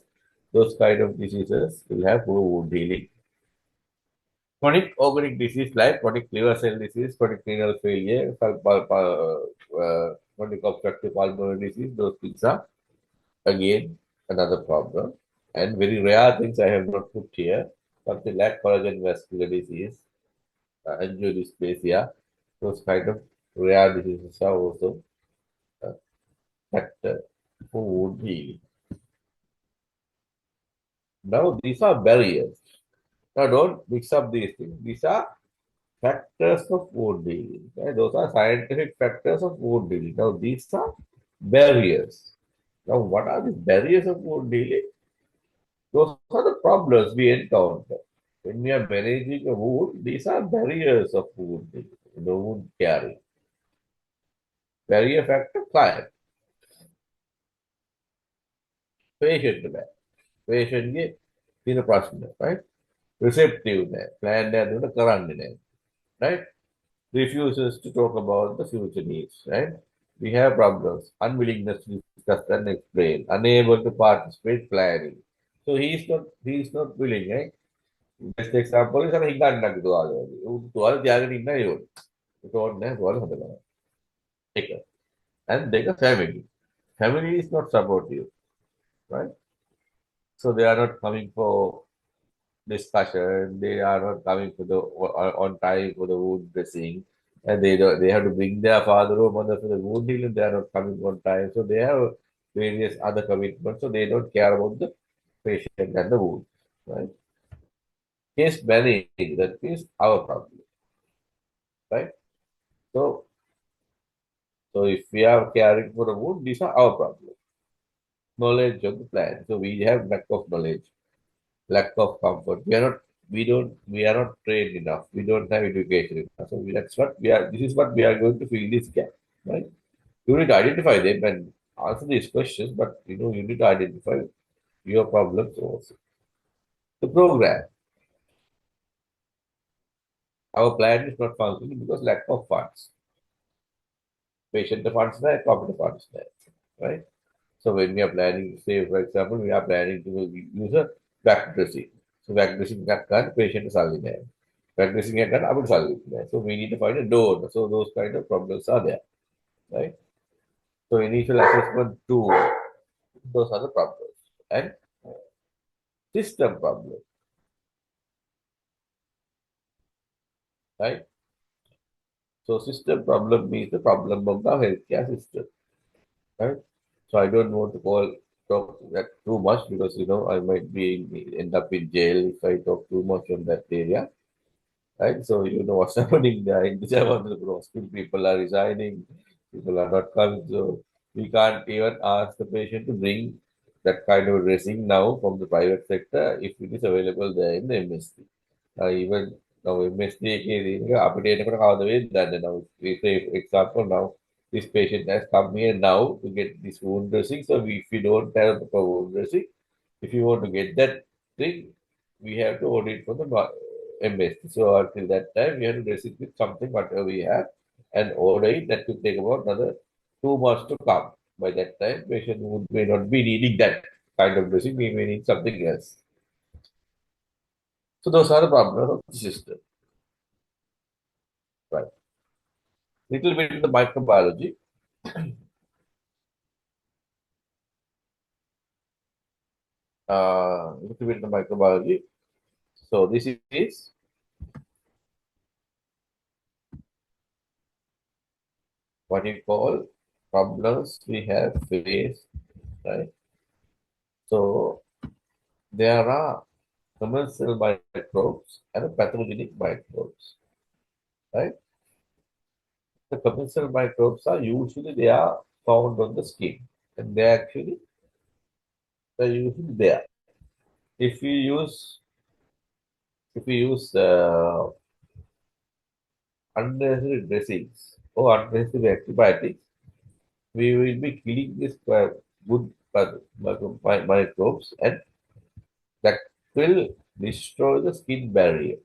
those kind of diseases will have poor wound healing. Chronic organic disease like chronic liver cell disease, chronic renal failure, chronic obstructive pulmonary disease, those things are again another problem. And very rare things I have not put here, something like collagen vascular disease, angiodysplasia, those kind of rare diseases are also a factor for wound healing. Now, these are barriers. Now, don't mix up these things. These are factors of wound healing. Okay? Those are scientific factors of wound healing. Now, these are barriers. Now, what are the barriers of wound healing? Those are the problems we encounter. When we are managing a wound, these are barriers of wound healing, the wound caring. Barrier factor, client. Patient බෑ. Patientගේ තියෙන ප්‍රශ්න, right? Receptive නෑ. Plan එකකට කරන්නේ නෑ. Right? Refuses to talk about the future needs, right? We have problems, unwillingness to discuss and explain, unable to participate planning. So he is not willing, right? Best example is හිඟන්නක් තුවාල වගේ. ඌ තුවාල තියාගෙන ඉන්න ඒ වගේ. ඒක ඕනේ නැහැ තුවාල හදලා. එක. And දෙක family. Family is not supportive, right? So they are not coming for discussion. They are not coming for the on time for the wound dressing, and they have to bring their father or mother for the wound healing. They are not coming on time, so they have various other commitments. So they don't care about the patient and the wound, right? Case managing, that is our problem, right? So if we are caring for the wound, these are our problems. Knowledge of the plan. So we have lack of knowledge, lack of comfort. We are not trained enough. We don't have education enough. So that's what we are. This is what we are going to fill this gap, right? You need to identify them and answer these questions, but you need to identify your problems also. The program. Our plan is not functioning because lack of funds. Patient funds there, corporate funds there, right? So when we are planning, say for example, we are planning to use a back dressing. So back dressing can patient is already there. Back dressing can apple salary there. So we need to find a donor. So those kind of problems are there, right? So initial assessment tool, those are the problems. And system problem, right? So system problem means the problem of the healthcare system, right? So I don't want to talk that too much because I might end up in jail if I talk too much on that area, right? So you know what's happening there in the hospital. People are resigning, people are not coming, so we can't even ask the patient to bring that kind of dressing now from the private sector if it is available there in the MSD. Even now MSD අපිට එනකොට කවද වෙන්නේ now we say example now this patient has come here now to get this wound dressing, so if we don't have the wound dressing, if you want to get that thing, we have to order it from the MSD. So until that time we have to dress it with something whatever we have and order it. That could take about another 2 months to come. By that time patient may not be needing that kind of dressing, we may need something else. So those are the problems of the system. Right. Little bit of the microbiology. Little bit of the microbiology. So this is what you call problems we have faced, right? So there are commensal microbes and pathogenic microbes, right? The commensal microbes are usually they are found on the skin, and they're usually there. If we use unnecessary dressings or unnecessary antibiotics, we will be killing this good microbes, and that will destroy the skin barrier,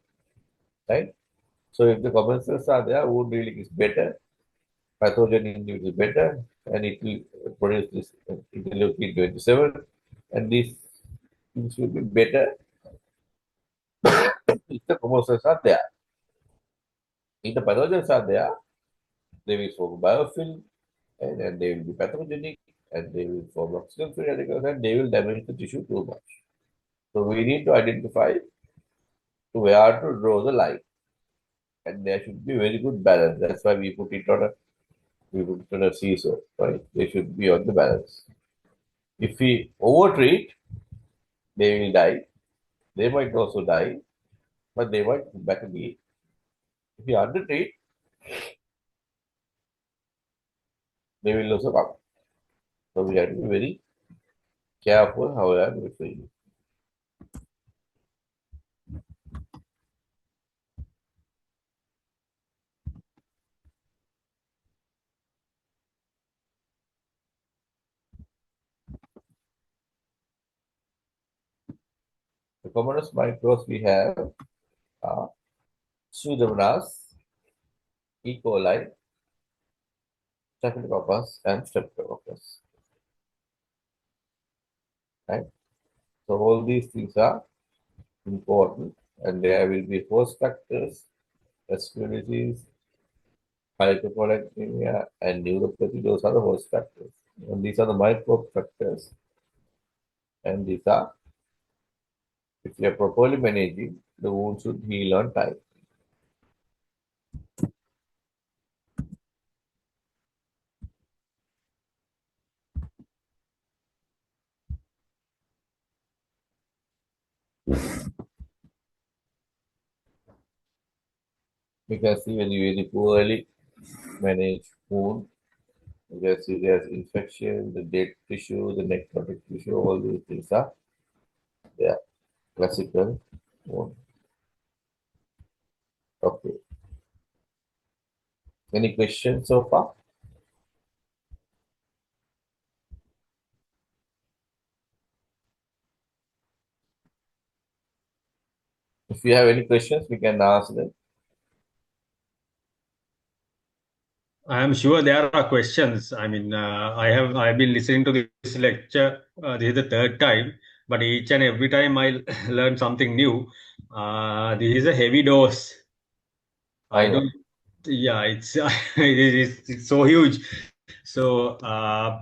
right? So if the commensals are there, wound healing is better, pathogen is better, and it will produce this interleukin 27, and these things will be better if the commensals are there. If the pathogens are there, they will form biofilm, and then they will be pathogenic, and they will form oxygen free radicals, and they will damage the tissue too much. So we need to identify to where to draw the line, and there should be very good balance. That's why we put it on a seesaw, right? They should be on the balance. If we overtreat, they will die. They might also die, but they might come back again. If we undertreat, they will also come. So we have to be very careful how we are going to use. The commonest microbes we have are Pseudomonas, E. coli, Staphylococcus, and Streptococcus. Right? So all these things are important, and there will be host factors, respiratory disease, hyperprolactinemia, and neuropathy. Those are the host factors, and these are the microbe factors. And these are, if you are properly managing, the wound should heal on time. You can see when you very poorly manage wound, you can see there's infection, the dead tissue, the necrotic tissue, all these things are there. Classical wound. Okay. Any questions so far? If you have any questions, we can ask them. I am sure there are questions. I mean, I've been listening to this lecture. This is the third time, but each and every time I learn something new. This is a heavy dose. I I know. don't. Yeah, it's it's so huge. So I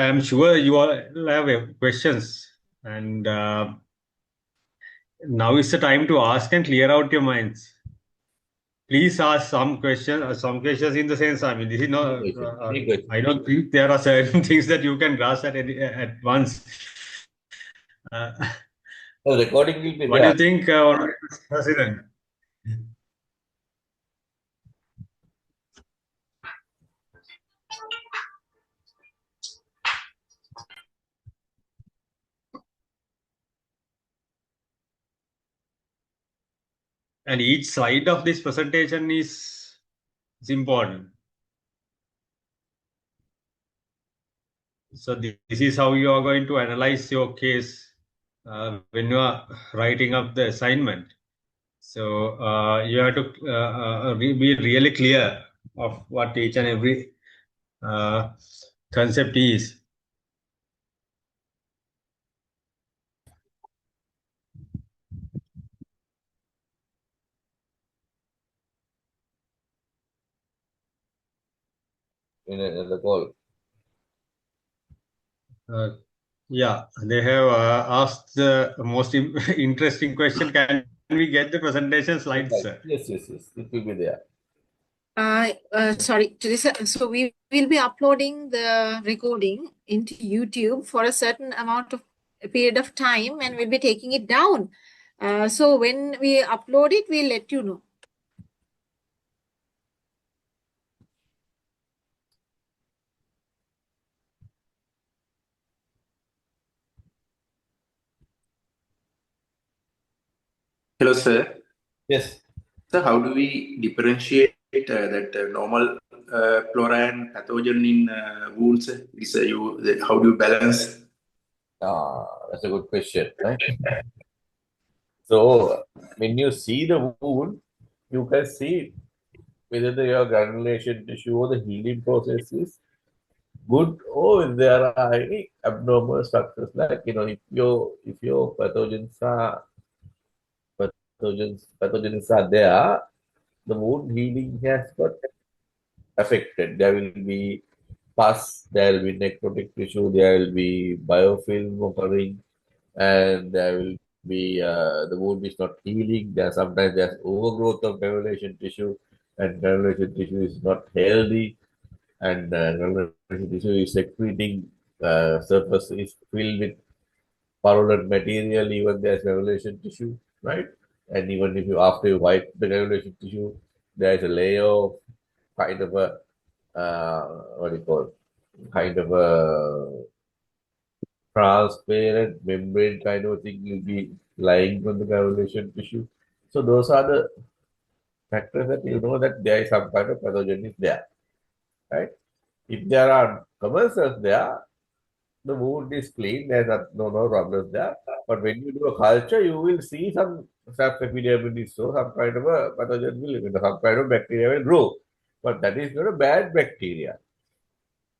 am sure you all have questions, and now is the time to ask and clear out your minds. Please ask some questions in the sense, I mean, this is Any not, question? Any question? I don't think there are certain things that you can grasp at once. Uh, The recording will be what do there. you think, President? and each slide of this presentation is important. So this is how you are going to analyze your case when you are writing up the assignment. So you have to be really clear of what each and every concept is. In the call. Yeah, they have asked the most interesting question. Can we get the presentation slides, sir? Yes. It will be there. Sorry, Teresa. So we will be uploading the recording into YouTube for a certain amount of a period of time, and we'll be taking it down. So when we upload it, we'll let you know. Hello, sir. Yes. So, how do we differentiate that normal flora and pathogen in wounds? How do you balance? That's a good question, right? So when you see the wound, you can see whether your granulation tissue or the healing process is good, or if there are any abnormal structures. Like if your pathogens are there, the wound healing has got affected. There will be pus, there will be necrotic tissue, there will be biofilm occurring, and there will be the wound is not healing. Sometimes there's overgrowth of granulation tissue, and granulation tissue is not healthy, and granulation tissue is secreting. Surface is filled with purulent material. Even there's granulation tissue, right? And even if you after you wipe the granulation tissue, there is a layer of kind of a what do you call kind of a transparent membrane kind of thing will be lying on the granulation tissue. So those are the factors that you know that there is some kind of pathogen is there, right? If there are commensals there, the wound is clean. There's no problems there. But when you do a culture, you will see some epidermis, so some kind of a pathogen will, some kind of bacteria will grow. But that is not a bad bacteria,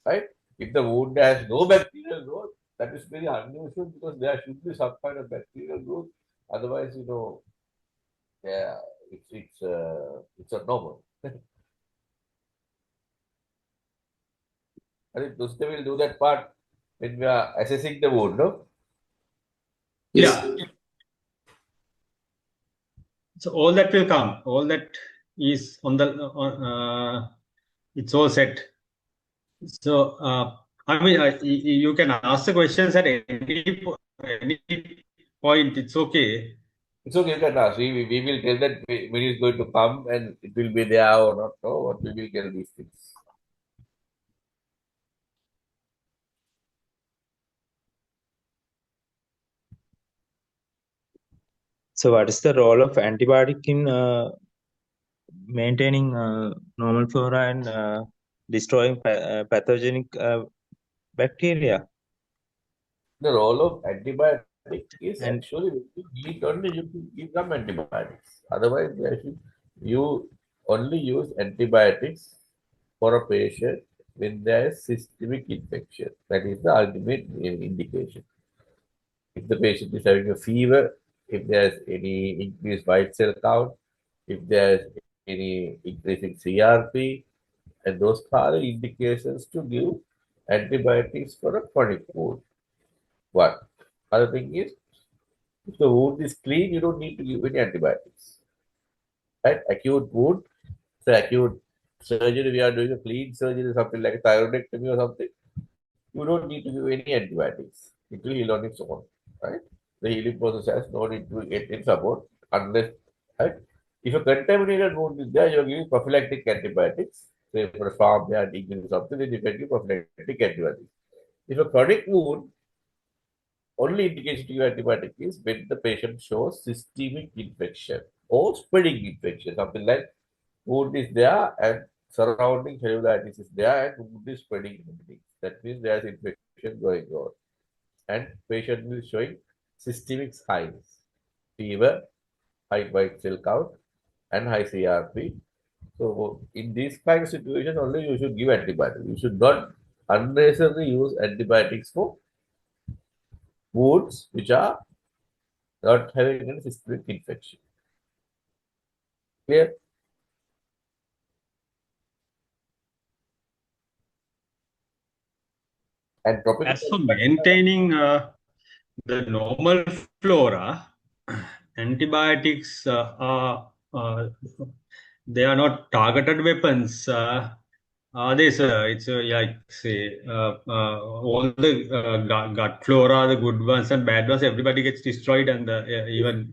right? If the wound has no bacterial growth, that is very unusual because there should be some kind of bacterial growth. Otherwise, yeah, it's not normal. I think Tuesday will do that part when we are assessing the wound, no? Yes. Yeah. So all that will come. All that is on the. It's all set. So I mean, you can ask the questions at any point. It's okay. It's okay, you can ask. We will tell that when it's going to come and it will be there or not. No, what we will tell these things. So, what is the role of antibiotic in maintaining normal flora and destroying pathogenic bacteria? The role of antibiotic is And actually when you need only you can give some antibiotics. Otherwise, you only use antibiotics for a patient when there is systemic infection. That is the ultimate indication. If the patient is having a fever, if there's any increased white cell count, if there's any increase in CRP, and those are the indications to give antibiotics for a chronic wound. One other thing is, if the wound is clean, you don't need to give any antibiotics. Right? Acute wound, so acute surgery, we are doing a clean surgery, something like a thyroidectomy or something, you don't need to give any antibiotics. It will heal on its own. Right? The healing process has no need to get in support unless, right? If a contaminated wound is there, you're giving prophylactic antibiotics. Say for a farm, they are injury something, then you can give prophylactic antibiotics. If a chronic wound, only indication to give antibiotic is when the patient shows systemic infection. or spreading infection, something like wound is there and surrounding cellulitis is there and wound is spreading everything. That means there is infection going on. And patient is showing systemic signs, fever, high white cell count, and high CRP. So in this kind of situation, only you should give antibiotics. You should not unnecessarily use antibiotics for wounds which are not having any systemic infection. Clear? And tropical. As for maintaining the normal flora, antibiotics they are not targeted weapons. Are they, sir? It's like say all the gut flora, the good ones and bad ones, everybody gets destroyed, and even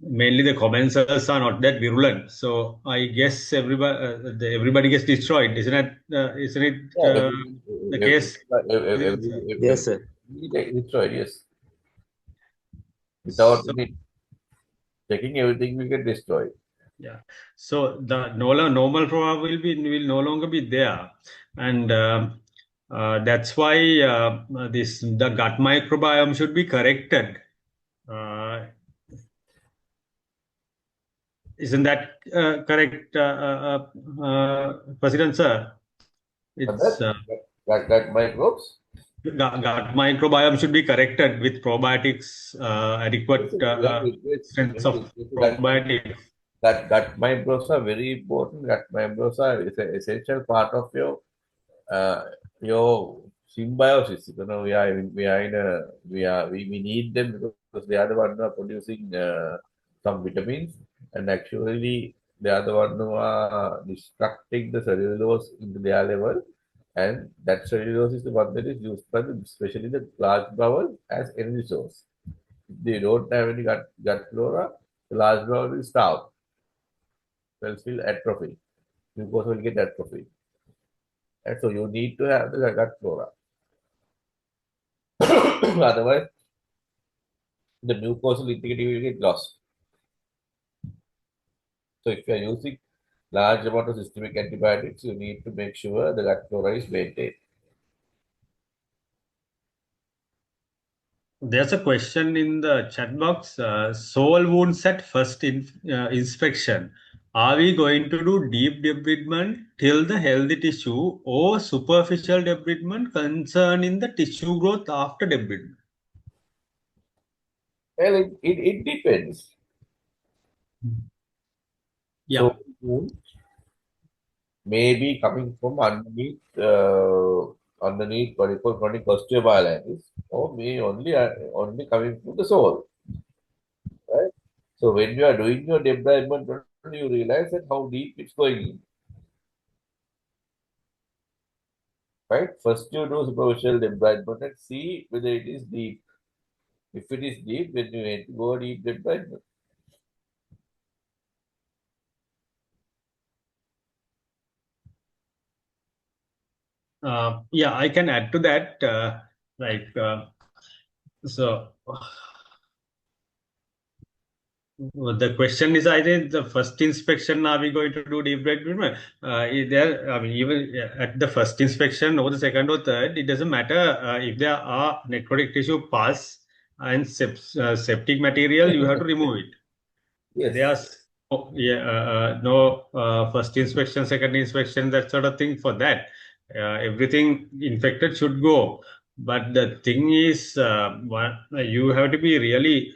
mainly the commensals are not that virulent. So I guess everybody gets destroyed, isn't it? Isn't it Yeah, the case? Yes, sir. destroyed, yes. Without So, checking everything, we get destroyed. yeah. So the normal flora will no longer be there, and that's why the gut microbiome should be corrected. Isn't that correct, President Sir? And It's that microbes. gut microbiome should be corrected with probiotics, adequate strengths of probiotics. Gut microbes are very important. Gut microbes are is an essential part of uh, your symbiosis. You know, we need them because they are the one who are producing some vitamins, and actually they are the one who are destructing the cellulose into their level, and that cellulose is the one that is used by especially the large bowel as energy source. If they don't have any gut flora, the large bowel will starve. Cells will atrophy. Glucose will get atrophy. And so you need to have the gut flora. Otherwise, the mucosal integrity will get lost. So if you are using large amount of systemic antibiotics, you need to make sure the gut flora is maintained. There's a question in the chat box. Sole wounds at first inspection. Are we going to do deep debridement till the healthy tissue or superficial debridement concerning the tissue growth after debridement? Well, it depends. Yeah. So wound may be coming from underneath what you call chronic osteomyelitis, or may only coming from the sole. Right? So when you are doing your debridement, you realize that how deep it's going in. Right? First you do superficial debridement and see whether it is deep. If it is deep, then you need to go deep debridement. Yeah, I can add to that. So the question is, I think the first inspection, are we going to do deep debridement? I mean, even at the first inspection or the second or third, it doesn't matter if there are necrotic tissue pus and septic material, you have to remove it. Yes. There's no first inspection, second inspection, that sort of thing for that. Everything infected should go. But the thing is, you have to be really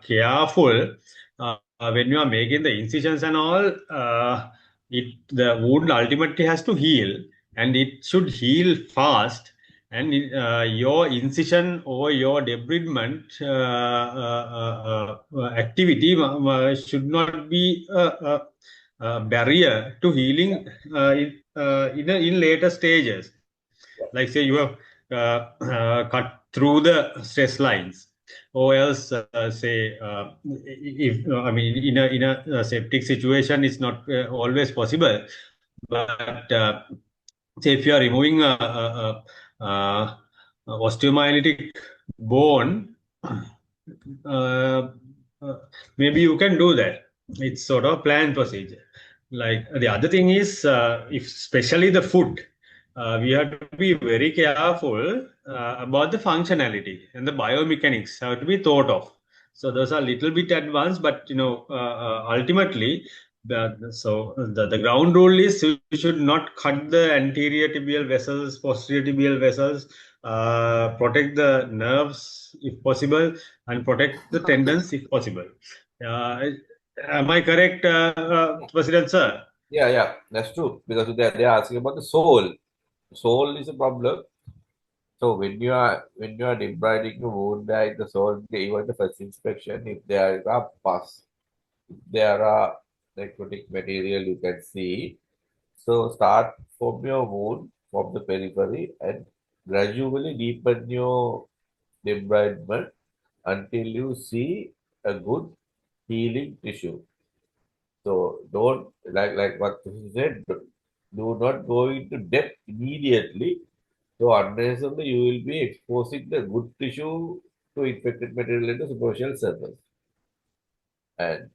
careful when you are making the incisions and all. The wound ultimately has to heal, and it should heal fast. And your incision or your debridement activity should not be a barrier to healing in later stages. Like say you have cut through the stress lines, or else say if I mean in a septic situation, it's not always possible. But say if you are removing a osteomyelitic bone, maybe you can do that. It's sort of planned procedure. Like the other thing is, if especially the food, we have to be very careful about the functionality and the biomechanics have to be thought of. So those are a little bit advanced, but ultimately, the ground rule is you should not cut the anterior tibial vessels, posterior tibial vessels, protect the nerves if possible, and protect the tendons if possible. Am I correct, President sir? Yeah, that's true. Because they're asking about the soul. Soul is a problem. So when you are debriding the wound at the soul, even the first inspection, if there are pus, if there are necrotic material you can see. So start from your wound from the periphery and gradually deepen your debridement until you see a good healing tissue. So don't like what he said, do not go into depth immediately. So unnecessarily you will be exposing the good tissue to infected material in the superficial surface. And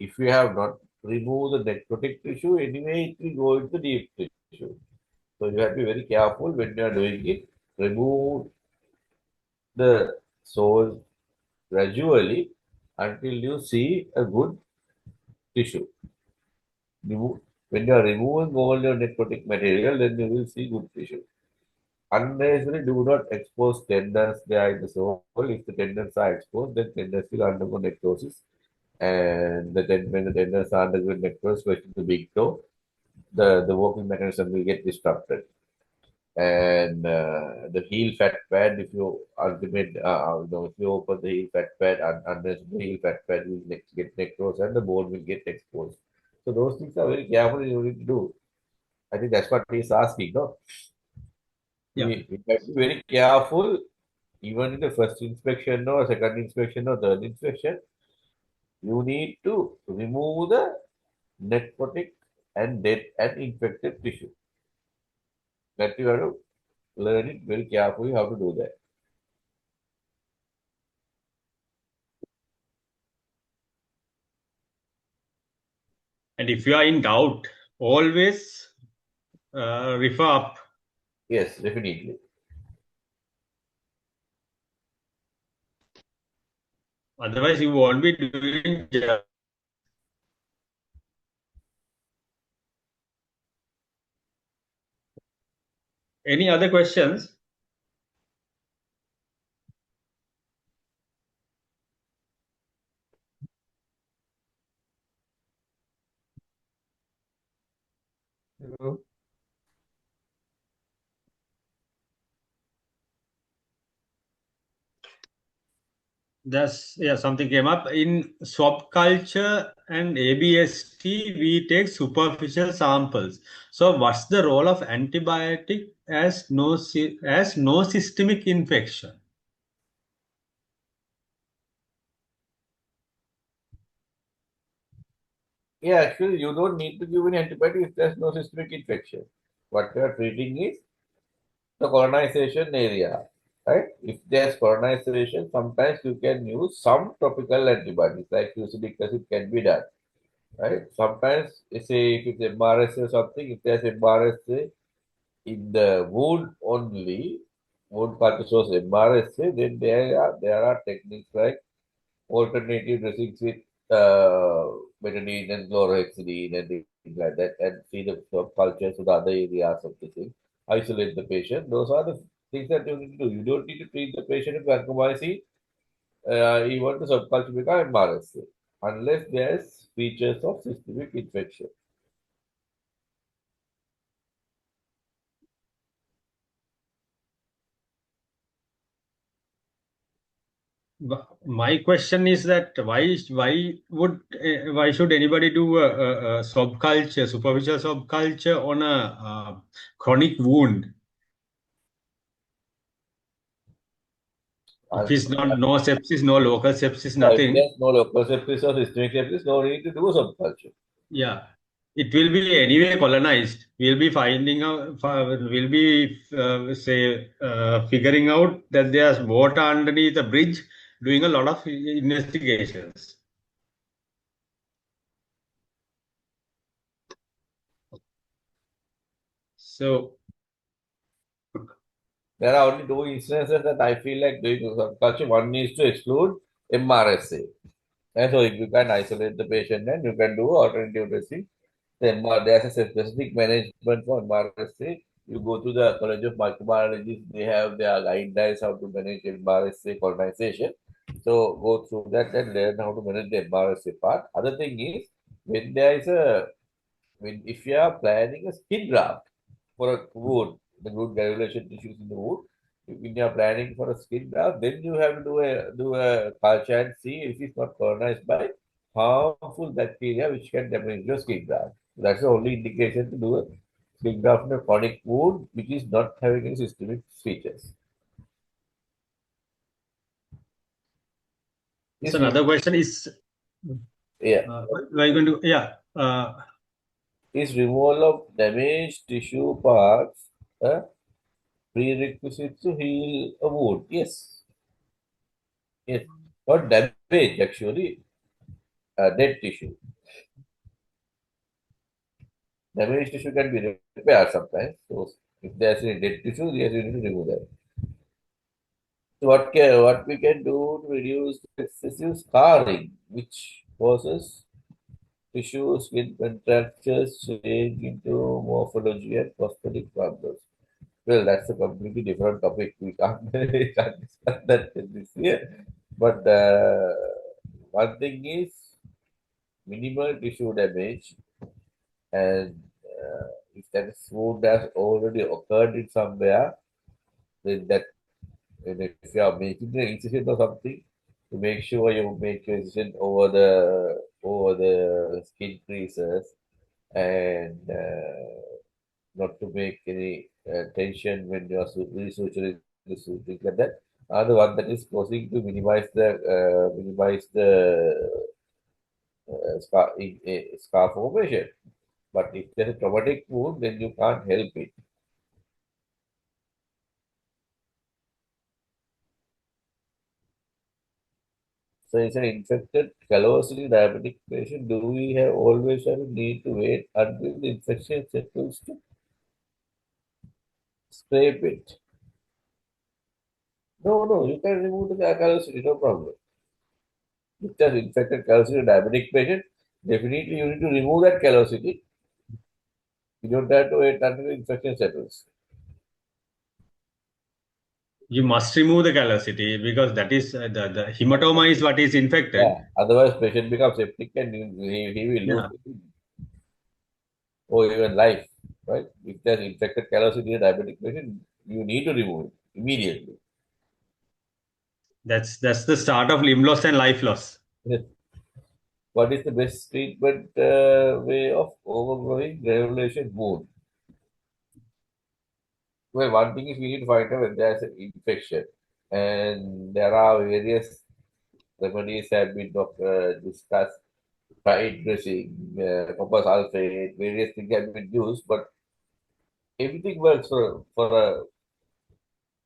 if you have not removed the necrotic tissue, anyway it will go into deep tissue. So you have to be very careful when you are doing it. Remove the soul gradually until you see a good tissue. When you are removing all your necrotic material, then you will see good tissue. Unnecessarily do not expose tendons there in the soul. If the tendons are exposed, then tendons will undergo necrosis. And when the tendons are undergoing necrosis, especially the big toe, the working mechanism will get disrupted. And the heel fat pad, if you if you open the heel fat pad, unless the heel fat pad will get necrosed and the bone will get exposed. So those things are very careful you need to do. I think that's what he's asking, no? Yeah. We have to be very careful, even in the first inspection or second inspection or third inspection. You need to remove the necrotic and dead and infected tissue. That you have to learn it very carefully how to do that. And if you are in doubt, always refer up. Yes, definitely. Otherwise, you won't be doing job. Any other questions? Something came up in swab culture and ABST. We take superficial samples. So, what's the role of antibiotic as no systemic infection? Yeah, actually, you don't need to give an antibiotic if there's no systemic infection. What you are treating is the colonization area, right? If there's colonization, sometimes you can use some topical antibiotics, like fusidic acid can be done, right? Sometimes, say, if it's MRSA or something, if there's MRSA in the wound only, wound culture shows MRSA, then there are techniques like alternative dressings with uh, betadine and chlorhexidine and things like that, and see the cultures to the other areas of the thing. Isolate the patient. Those are the things that you need to do. You don't need to treat the patient with vancomycin. You want to subculture become MRSA unless there's features of systemic infection. My question is that why should anybody do a subculture, superficial subculture on a chronic wound? If it's not no sepsis, no local sepsis, If nothing. there's no local sepsis or systemic sepsis, no need to do subculture. Yeah, it will be anyway colonized. We'll be finding out. We'll be figuring out that there's water underneath the bridge. doing a lot of investigations. So there are only two instances that I feel like doing culture. One needs to exclude MRSA. And so if you can isolate the patient, then you can do alternative dressing. There's a specific management for MRSA. You go to the College of Microbiology, they have their guidelines how to manage MRSA colonization. So go through that and learn how to manage the MRSA part. Other thing is when there is a if you are planning a skin graft for a wound, the wound granulation tissues in the wound, when you are planning for a skin graft, then you have to do a culture and see if it's not colonized by harmful bacteria which can damage your skin graft. That's the only indication to do a skin graft in a chronic wound which is not having any systemic features. so another question is, Yeah. what are you going to? Yeah. Is removal of damaged tissue parts a prerequisite to heal a wound? Yes. Yes. Not damage actually, dead tissue. Damaged tissue can be repaired sometimes. So if there's any dead tissue, yes, you need to remove that. So what we can do to reduce excessive scarring, which causes tissue skin contractures change into morphology and prosthetic problems. Well, that's a completely different topic. We can't, we can't discuss that in this year. But one thing is minimal tissue damage, and if that wound has already occurred in somewhere, then that and if you are making an incision or something, to make sure you make your incision over the skin creases and not to make any tension when you are resuturing this things like that. Another one that is causing to minimize the scar formation. But if there's a traumatic wound, then you can't help it. So it's an infected callosity diabetic patient. Do we have always have a need to wait until the infection settles to scrape it? No, no, you can remove the callosity, no problem. If there's infected callosity diabetic patient, definitely you need to remove that callosity. You don't have to wait until the infection settles. You must remove the callosity because that is the hematoma is what is infected. Yeah. Otherwise, patient becomes septic and he will lose Yeah. or even life. Right? If there's infected callosity in a diabetic patient, you need to remove it immediately. That's the start of limb loss and life loss. What is the best treatment way of overgrowing granulation wound? Well, one thing is we need to find out when there's an infection, and there are various remedies have been discussed, tide dressing, copper sulfate, various things have been used, but everything works for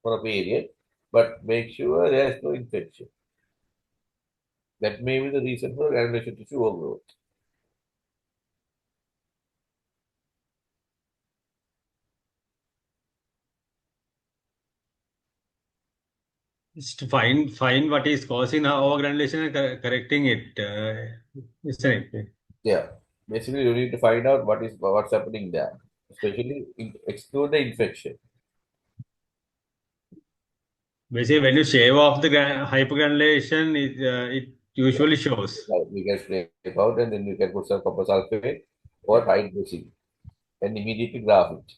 a period, but make sure there's no infection. That may be the reason for granulation tissue overgrowth. Just to find what is causing overgranulation and correcting it, isn't it? Yeah, basically you need to find out what's happening there, especially exclude the infection. Basically, when you shave off the hypergranulation, it usually shows. Like we can scrape out and then you can put some copper sulfate or tide dressing and immediately graft it.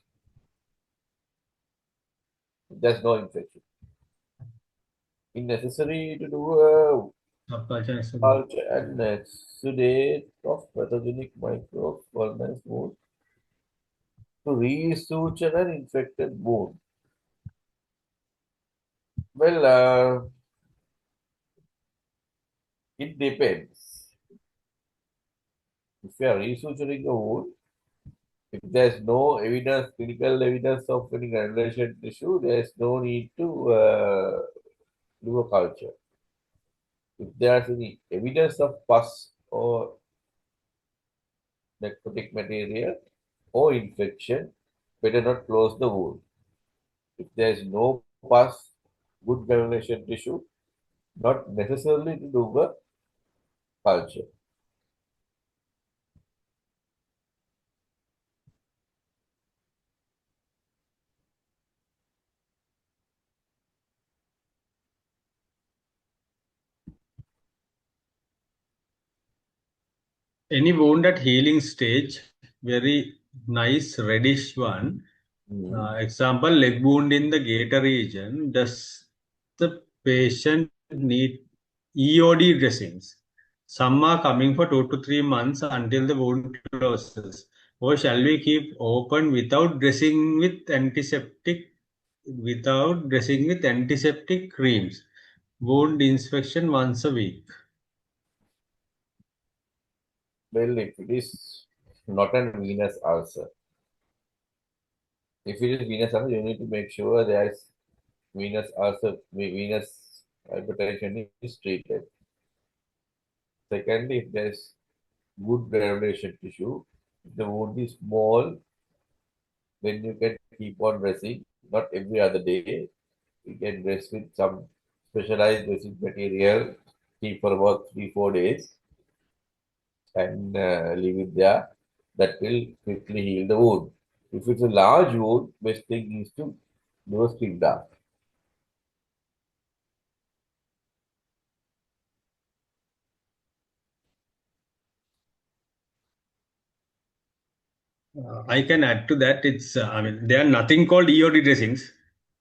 There's no infection. It's necessary to do a culture and exudate of pathogenic microbes colonized wound to resuture an infected wound. Well, it depends. If you are resuturing a wound, if there's no evidence, clinical evidence of any granulation tissue, there's no need to do a culture. If there is any evidence of pus or necrotic material or infection, better not close the wound. If there is no pus, good granulation tissue, not necessarily to do a culture. Any wound at healing stage, very nice reddish one. Example, leg wound in the gator region. Does the patient need EOD dressings? Some are coming for 2 to 3 months until the wound closes. Or shall we keep open without dressing with antiseptic creams? Wound inspection once a week. Well, if it is not a venous ulcer, if it is venous ulcer, you need to make sure there is venous ulcer, venous hypertension is treated. Secondly, if there is good granulation tissue, if the wound is small, then you can keep on dressing, not every other day. You can dress with some specialized dressing material, keep for about 3 4 days, and leave it there. That will quickly heal the wound. If it's a large wound, best thing is to do a skin graft. I can add to that. It's I mean there are nothing called EOD dressings.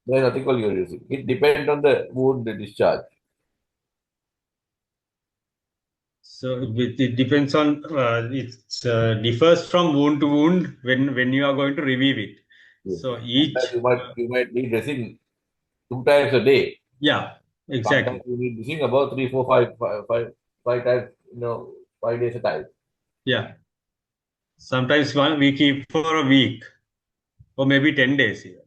There is nothing called urine. It depends on the wound discharge. So it depends on it differs from wound to wound when you are going to review it. Yes. So Sometimes each you might need dressing 2 times a day. yeah, exactly. Sometimes you need dressing about 3 4 5 times, 5 days a time. Yeah, sometimes one we keep for a week or maybe 10 days here.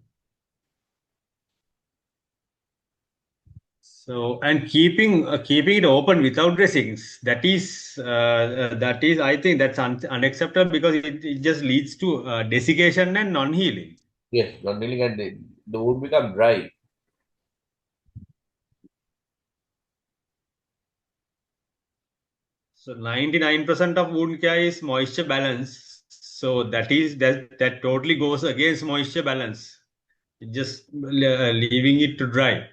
So and keeping it open without dressings, that is I think that's unacceptable because it just leads to desiccation and non-healing. Yes, not kneeling and the wound become dry. So 99% of wound care is moisture balance. So that totally goes against moisture balance. Just leaving it to dry.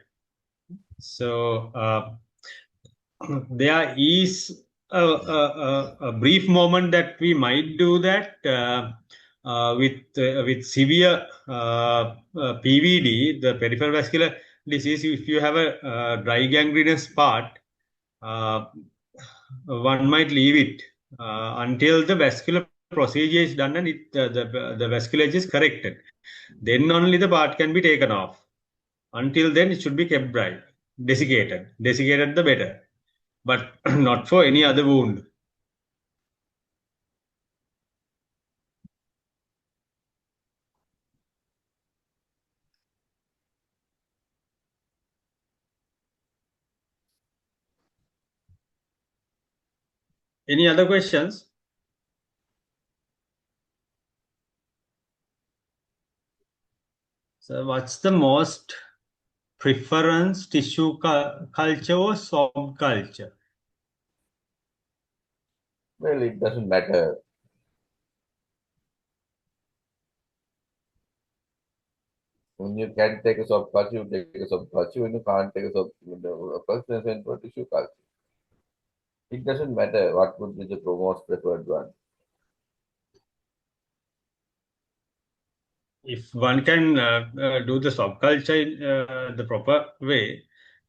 So there is a brief moment that we might do that with severe PVD, the peripheral vascular disease. If you have a dry gangrenous part, uh, one might leave it until the vascular procedure is done and the vasculage is corrected. Then only the part can be taken off. Until then, it should be kept dry, desiccated. Desiccated the better, but not for any other wound. Any other questions? So, what's the most preference, tissue culture or soft culture? Well, it doesn't matter. When you can take a soft culture, you take a soft culture. When you can't take a soft culture, then for tissue culture. It doesn't matter what would be the most preferred one. If one can do the subculture in the proper way,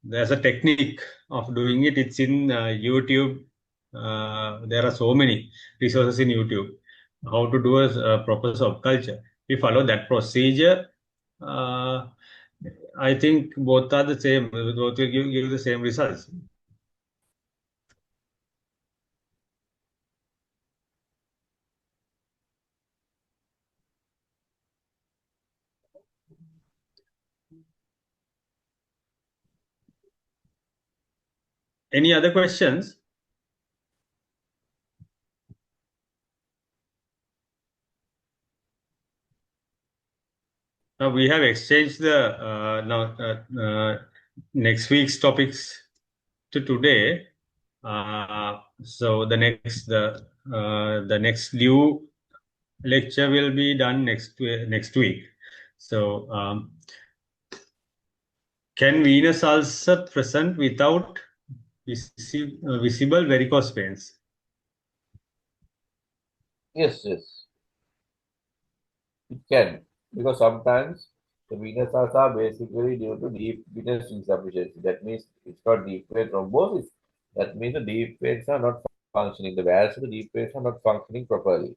there's a technique of doing it. It's in YouTube. There are so many resources in YouTube how to do a proper subculture. If follow that procedure, uh, I think both are the same. Both will give the same results. Any other questions? Now we have exchanged the next week's topics to today. So the next due lecture will be done next week. So can venous ulcer present without visible varicose veins? Yes, yes, it can. Because sometimes the venous ulcers are basically due to deep venous insufficiency. That means it's not deep vein thrombosis. That means the deep veins are not functioning. The valves of the deep veins are not functioning properly.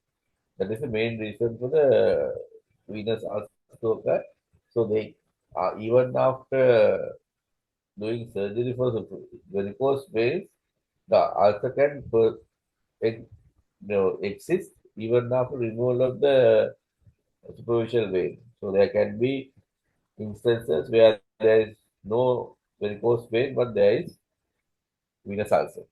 That is the main reason for the venous ulcer to occur. So they even after doing surgery for the varicose veins, the ulcer can exist even after removal of the superficial vein. So there can be instances where there is no varicose vein, but there is venous ulcer.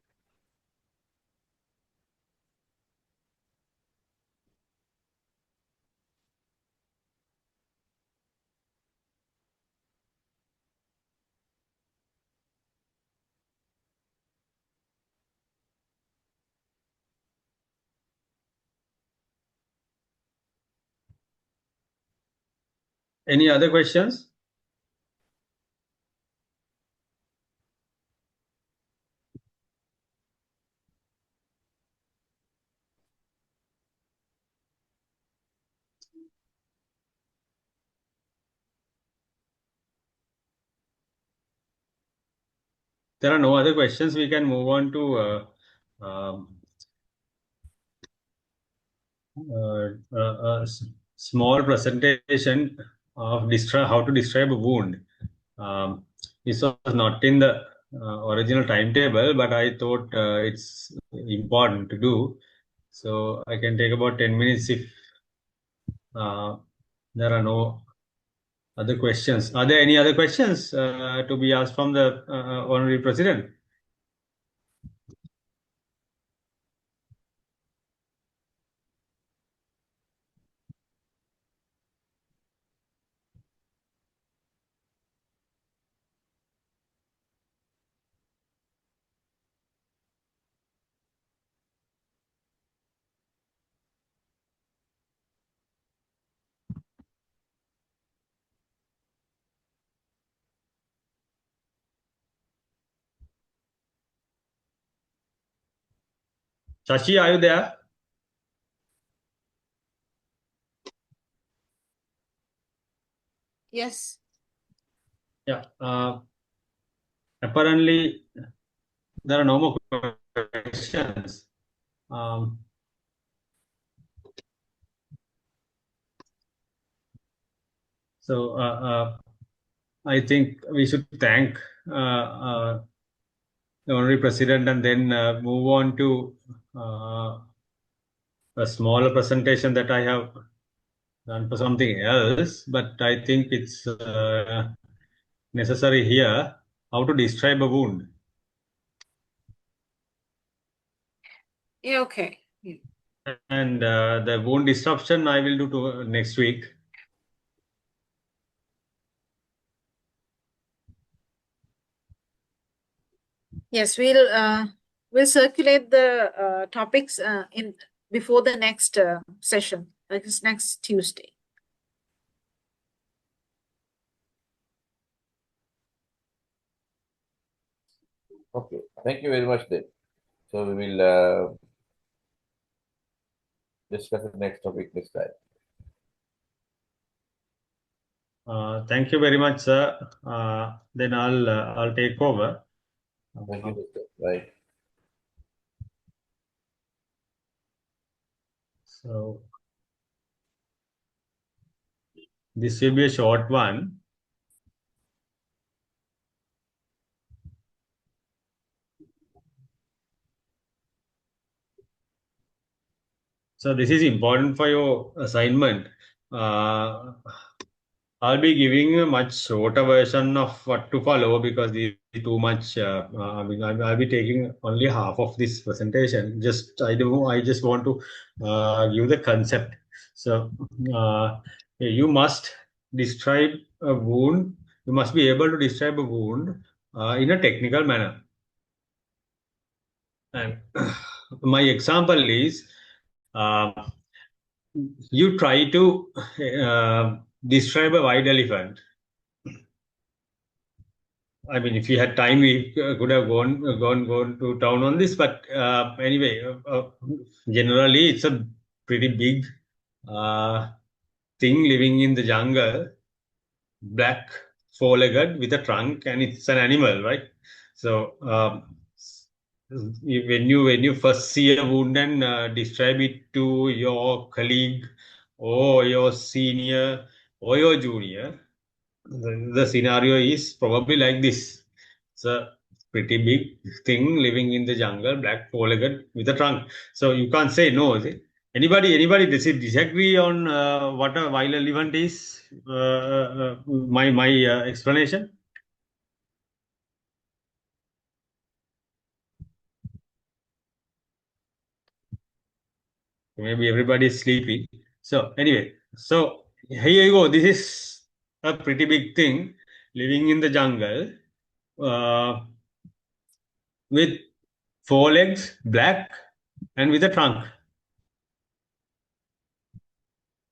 Any other questions? There are no other questions. We can move on to small presentation of how to describe a wound. This was not in the original timetable, but I thought it's important to do. So I can take about 10 minutes if uh, there are no other questions. Are there any other questions to be asked from the Honorary President? Shashi, are you there? Yes. Yeah. Apparently, there are no more questions. So I think we should thank the Honorary President and then move on to a smaller presentation that I have done for something else. But I think it's necessary here how to describe a wound. Yeah, okay. Yeah. And the wound disruption I will do next week. Yes, we'll circulate the topics in before the next session, like this next Tuesday. Okay, thank you very much then. So we will discuss the next topic next time. Thank you very much, sir. Then I'll take over. Thank you, Mr. Right. So this will be a short one. So this is important for your assignment. I'll be giving a much shorter version of what to follow because this is too much. I mean, I'll be taking only half of this presentation. I just want to give the concept. So, you must describe a wound. You must be able to describe a wound in a technical manner. And my example is, you try to describe a white elephant. I mean, if you had time, we could have gone to town on this. But anyway, generally, it's a pretty big uh, thing living in the jungle, black, four-legged with a trunk, and it's an animal, right? So when you first see a wound and describe it to your colleague or your senior or your junior, the scenario is probably like this. It's a pretty big thing living in the jungle, black four-legged with a trunk. So you can't say no. Is it? Anybody disagree on what a wild elephant is? My explanation. Maybe everybody is sleepy. So anyway, so here you go. This is a pretty big thing living in the jungle uh, with four legs, black, and with a trunk.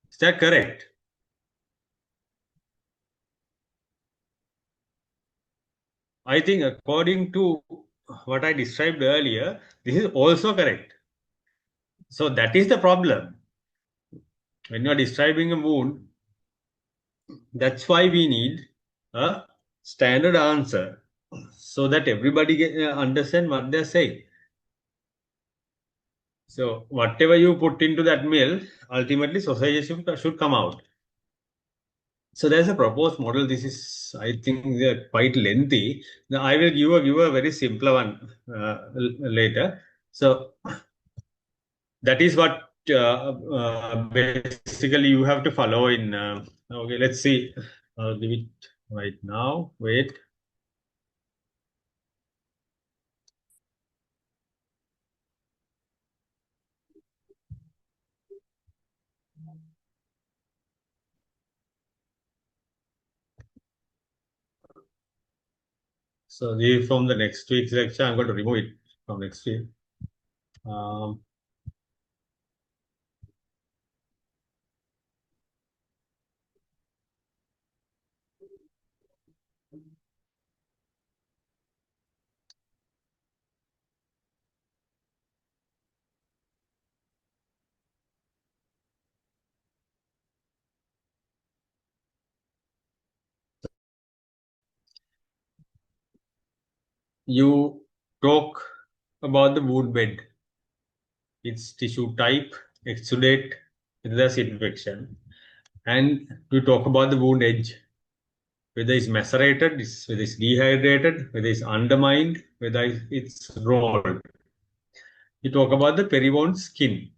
Is that correct? I think according to what I described earlier, this is also correct. So that is the problem. When you are describing a wound, that's why we need a standard answer so that everybody understand what they're saying. So whatever you put into that mill, ultimately society should come out. So there's a proposed model. This is, I think, quite lengthy. Now I will give a very simpler one later. So that is what basically you have to follow in. Okay, let's see. I'll give it right now. Wait. So this is from the next week's lecture. I'm going to remove it from next week. Um, you talk about the wound bed, its tissue type, exudate, whether there's infection, and you talk about the wound edge, whether it's macerated, whether it's dehydrated, whether it's undermined, whether it's rolled. You talk about the periwound skin.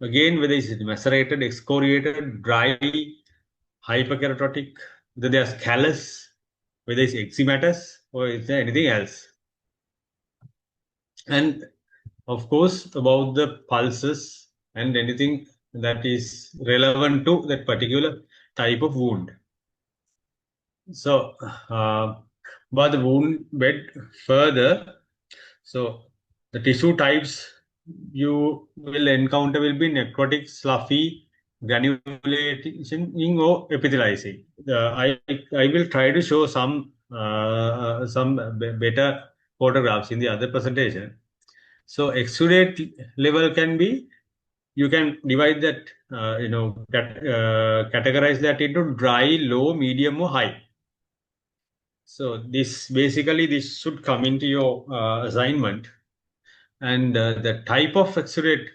Again, whether it's macerated, excoriated, dry, hyperkeratotic, whether there's callus, whether it's eczematous, or is there anything else. And of course, about the pulses and anything that is relevant to that particular type of wound. So, about the wound bed further, so the tissue types you will encounter will be necrotic, sloughy, granulating, or epithelializing. I will try to show some better photographs in the other presentation. So exudate level can be, you can divide that, categorize that into dry, low, medium, or high. So this should come into your assignment, and the type of exudate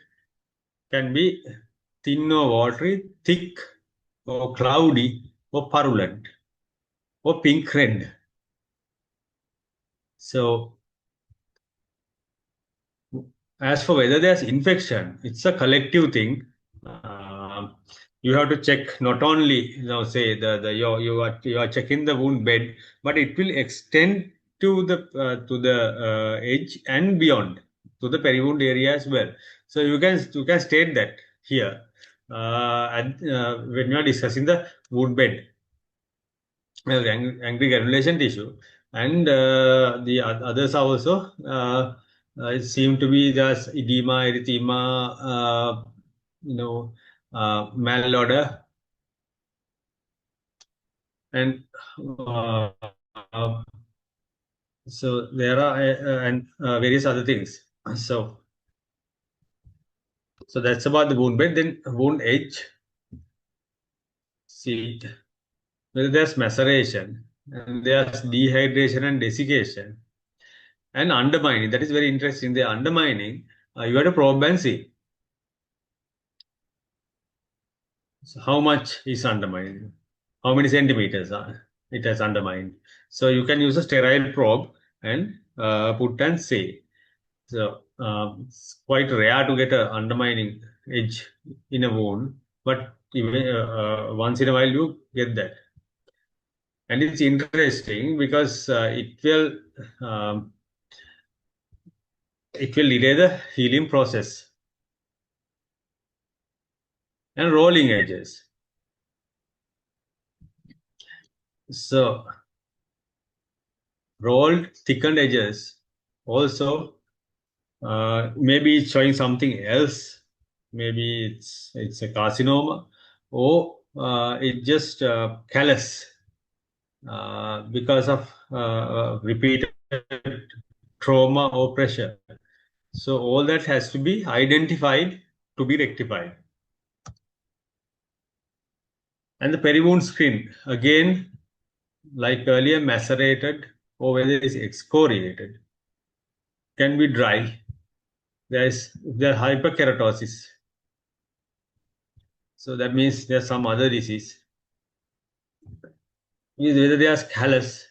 can be thin or watery, thick or cloudy or purulent or pink red. So as for whether there's infection, it's a collective thing. you have to check not only say you are checking the wound bed, but it will extend to the edge and beyond to the periwound area as well. So you can state that here when you are discussing the wound bed, angry granulation tissue, and the others are also it seem to be just edema, erythema, you know, malodor, and uh, uh, so there are and various other things. So that's about the wound bed. Then wound edge. See, whether there's maceration and there's dehydration and desiccation and undermining. That is very interesting. The undermining, you have to probe and see. So how much is undermined? How many centimeters it has undermined? So you can use a sterile probe and put and say. So it's quite rare to get a undermining edge in a wound, but even, once in a while you get that. And it's interesting because um, it will delay the healing process. And rolling edges. So rolled thickened edges also maybe it's showing something else. Maybe it's a carcinoma, or it just callus because of repeated trauma or pressure. So all that has to be identified to be rectified. And the periwound skin, again, like earlier, macerated or whether it is excoriated, can be dry. There's hyperkeratosis. So that means there's some other disease. Whether there's callus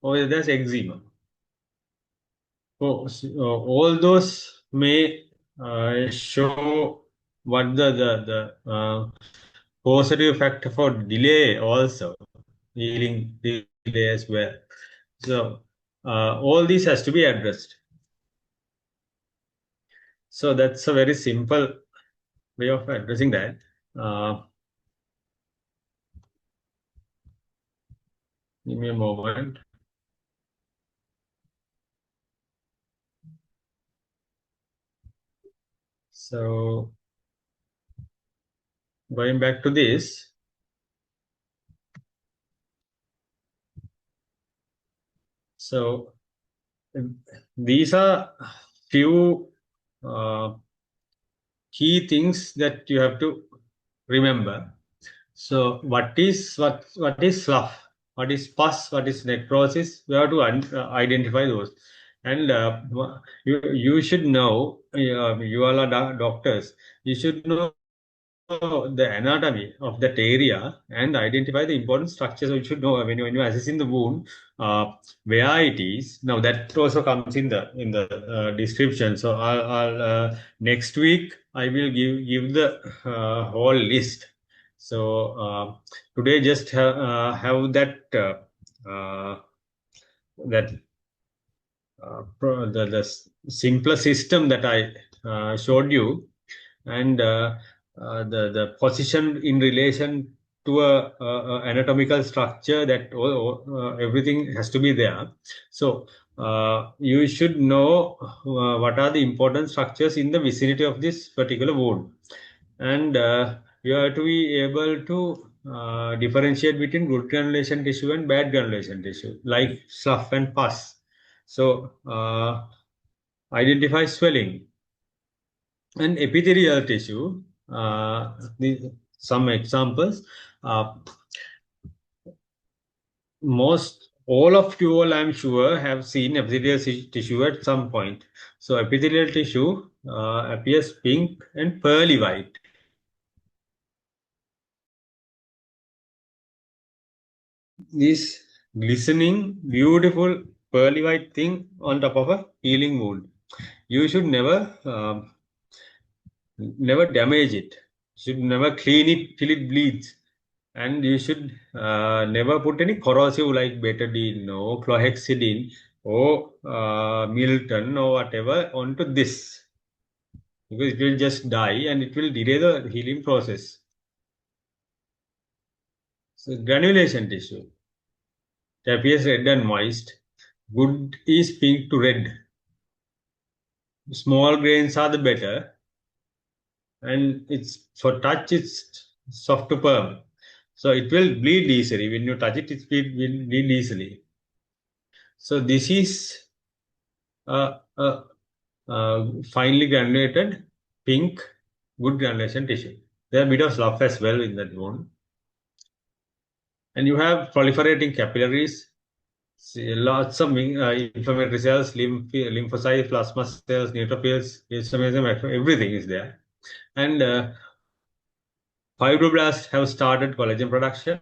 or whether there's eczema. So all those may show what the positive factor for delay also, healing delay as well. So all these has to be addressed. So that's a very simple way of addressing that. Give me a moment. So going back to this. So these are few key things that you have to remember. So what is slough? What is pus? What is necrosis? We have to identify those. And you should know, you all are doctors, you should know the anatomy of that area and identify the important structures. So you should know when you're assessing the wound, where it is. Now that also comes in the description. So I'll next week I will give the whole list. So today just have that the simpler system that I showed you, and the position in relation to a anatomical structure, that everything has to be there. So you should know what are the important structures in the vicinity of this particular wound, and you have to be able to differentiate between good granulation tissue and bad granulation tissue, like slough and pus. So identify swelling and epithelial tissue. Some examples. Most all of you all, I'm sure, have seen epithelial tissue at some point. So epithelial tissue appears pink and pearly white. This glistening, beautiful pearly white thing on top of a healing wound. You should never damage it. You should never clean it till it bleeds. And you should never put any corrosive like betadine or chlorhexidine or Milton or whatever onto this, because it will just die and it will delay the healing process. So granulation tissue, it appears red and moist. Good is pink to red. Small grains are the better, and it's for touch it's soft to firm. So it will bleed easily. When you touch it, it will bleed easily. So this is a finely granulated pink good granulation tissue. There are a bit of slough as well in that wound. And you have proliferating capillaries, lots of inflammatory cells, lymphocytes, plasma cells, neutrophils, everything is there. And fibroblasts have started collagen production,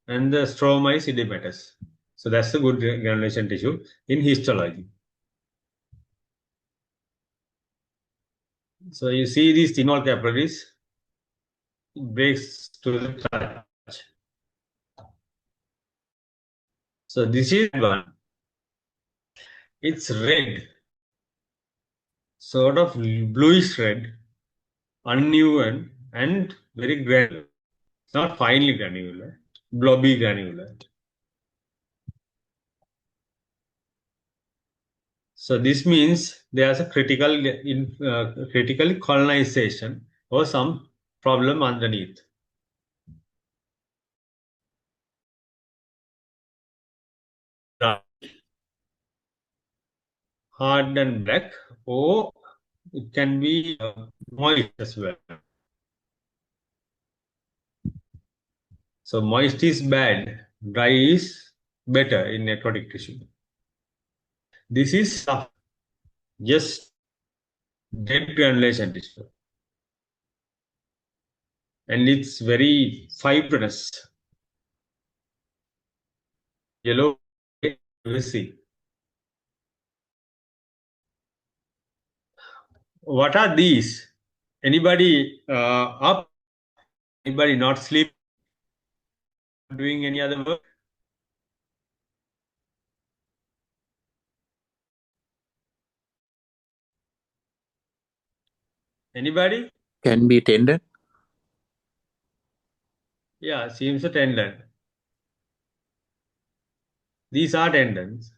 and the stroma is edematous. So that's the good granulation tissue in histology. So you see these thin wall capillaries, it breaks to the touch. So this is one. It's red, sort of bluish red, uneven and very granular. It's not finely granular, blobby granular. So this means there's a critical colonization or some problem underneath. Hard and black, or it can be moist as well. So moist is bad, dry is better in necrotic tissue. This is just dead granulation tissue, and it's very fibrous, yellow, see. What are these? Anybody up? Anybody not sleep? Doing any other work? Anybody? Can be tendon. Yeah, seems a tendon. These are tendons.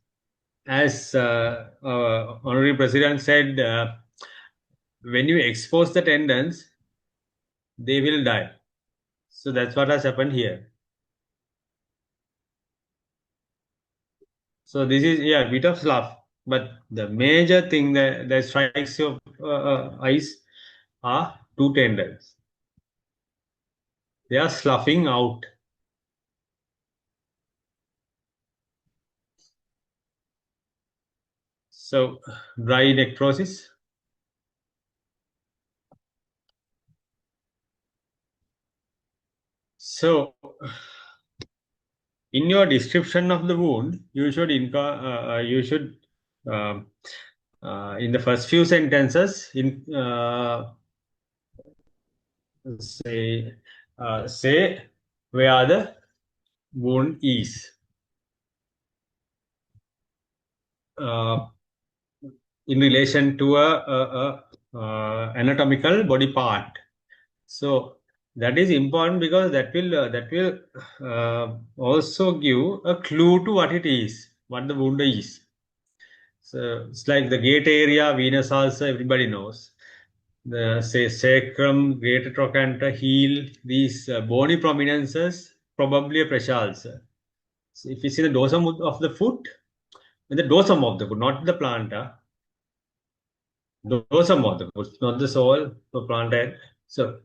As Honorary President said, when you expose the tendons, they will die. So that's what has happened here. So this is, yeah, a bit of slough. But the major thing that strikes your eyes are two tendons. They are sloughing out. So dry necrosis. So in your description of the wound, you should um, in the first few sentences say where the wound is. In relation to a anatomical body part. So that is important because that will also give a clue to what it is, what the wound is. So it's like the gate area, venous ulcer, everybody knows. The say sacrum, greater trochanter, heel, these bony prominences, probably a pressure ulcer. So if you see the dorsum of the foot, in the dorsum of the foot, not the plantar, dorsum of the foot, not the sole, the plantar. So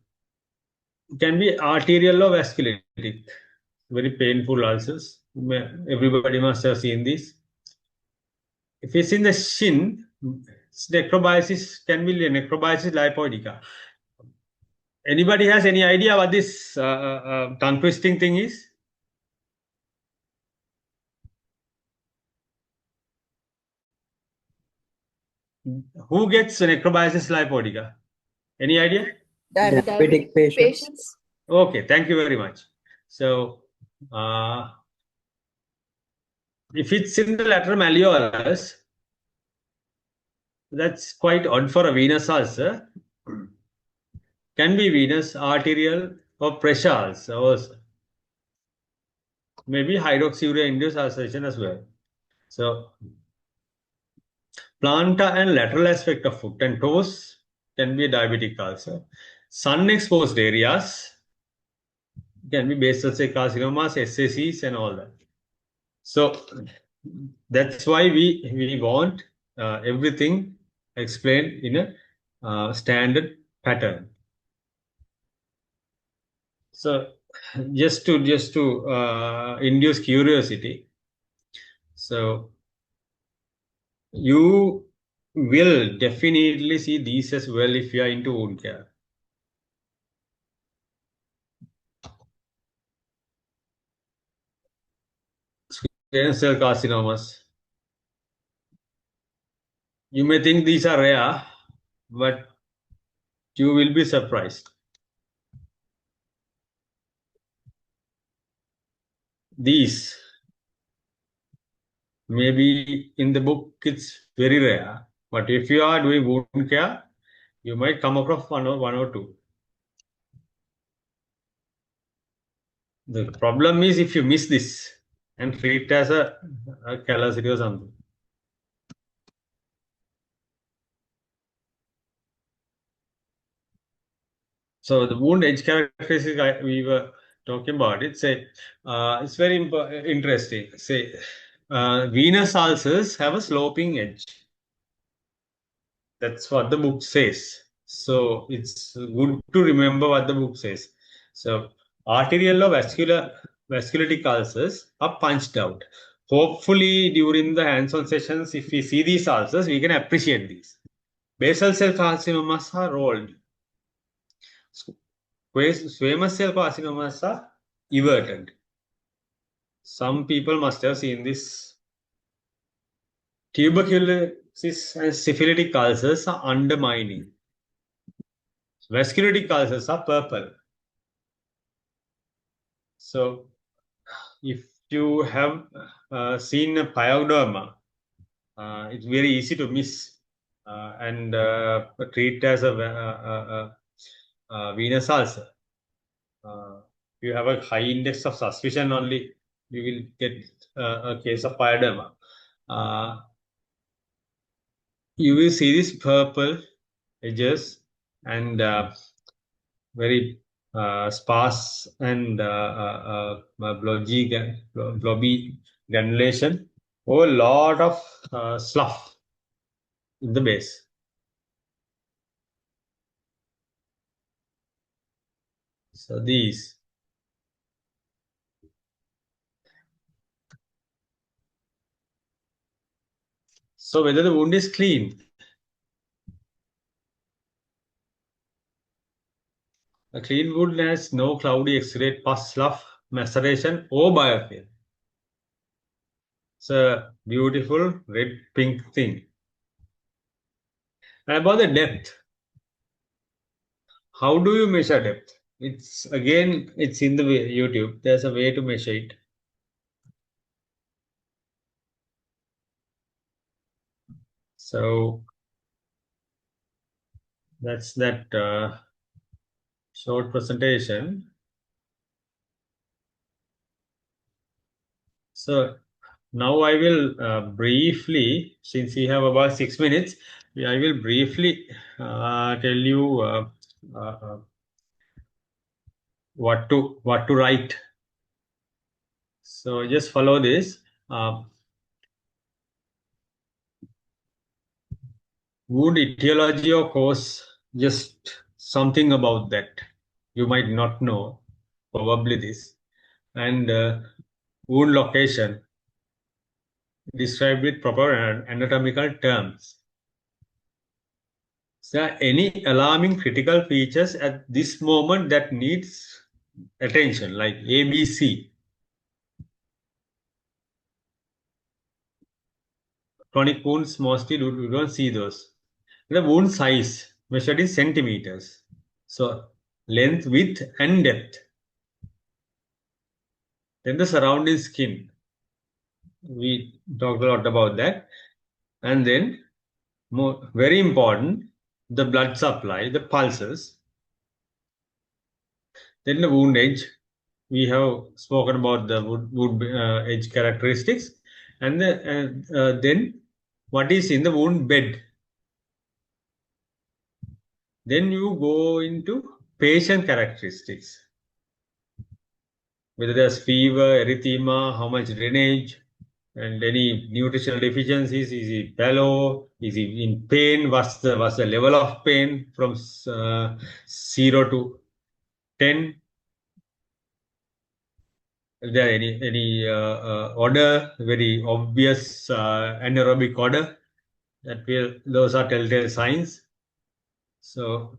it can be arterial or vasculitic. Very painful ulcers. Everybody must have seen this. If it's in the shin, necrobiasis can be necrobiasis lipoidica. Anybody has any idea what this tongue twisting thing is? Who gets necrobiasis lipoidica? Any idea? Diabetic patients. Okay, thank you very much. So, if it's in the lateral malleolus, that's quite odd for a venous ulcer. Can be venous, arterial, or pressure ulcer also. Maybe hydroxyurea-induced ulceration as well. So, plantar and lateral aspect of foot and toes can be a diabetic ulcer. Sun-exposed areas can be basal cell carcinomas, SACs, and all that. So that's why we want everything explained in a standard pattern. So just to induce curiosity, so you will definitely see these as well if you are into wound care. Squamous cell carcinomas. You may think these are rare, but you will be surprised. These maybe in the book it's very rare, but if you are doing wound care, you might come across one or two. The problem is if you miss this and treat it as a callosity or something. So the wound edge characteristic we were talking about, it's very interesting. Say venous ulcers have a sloping edge. That's what the book says. So it's good to remember what the book says. So arterial or vasculitic ulcers are punched out. Hopefully, during the hands-on sessions, if we see these ulcers, we can appreciate these. Basal cell carcinomas are rolled. Squamous cell carcinomas are everted. Some people must have seen this. Tuberculosis and syphilitic ulcers are undermining. Vasculitic ulcers are purple. So, if you have seen a pyoderma, it's very easy to miss and treat as a venous ulcer. If you have a high index of suspicion only, you will get a case of pyoderma. You will see these purple edges and very sparse and blobby granulation, or a lot of slough in the base. So these. So whether the wound is clean. A clean wound has no cloudy X-ray, pus, slough, maceration, or biofilm. It's a beautiful red-pink thing. And about the depth, how do you measure depth? It's in the YouTube. There's a way to measure it. So that's that short presentation. So now I will briefly, since we have about 6 minutes, I will briefly tell you what to write. So just follow this. Wound etiology or cause, just something about that. You might not know, probably this. And wound location, described with proper anatomical terms. So any alarming critical features at this moment that needs attention, like ABC. Chronic wounds, mostly you don't see those. The wound size measured in centimeters. So length, width, and depth. Then the surrounding skin. We talked a lot about that. And then, very important, the blood supply, the pulses. Then the wound edge. We have spoken about the wound edge characteristics. And then what is in the wound bed. Then you go into patient characteristics. Whether there's fever, erythema, how much drainage, and any nutritional deficiencies. Is he pallow? Is he in pain? What's the level of pain from 0 to 10? Is there any order, very obvious anaerobic order? Those are telltale signs. So,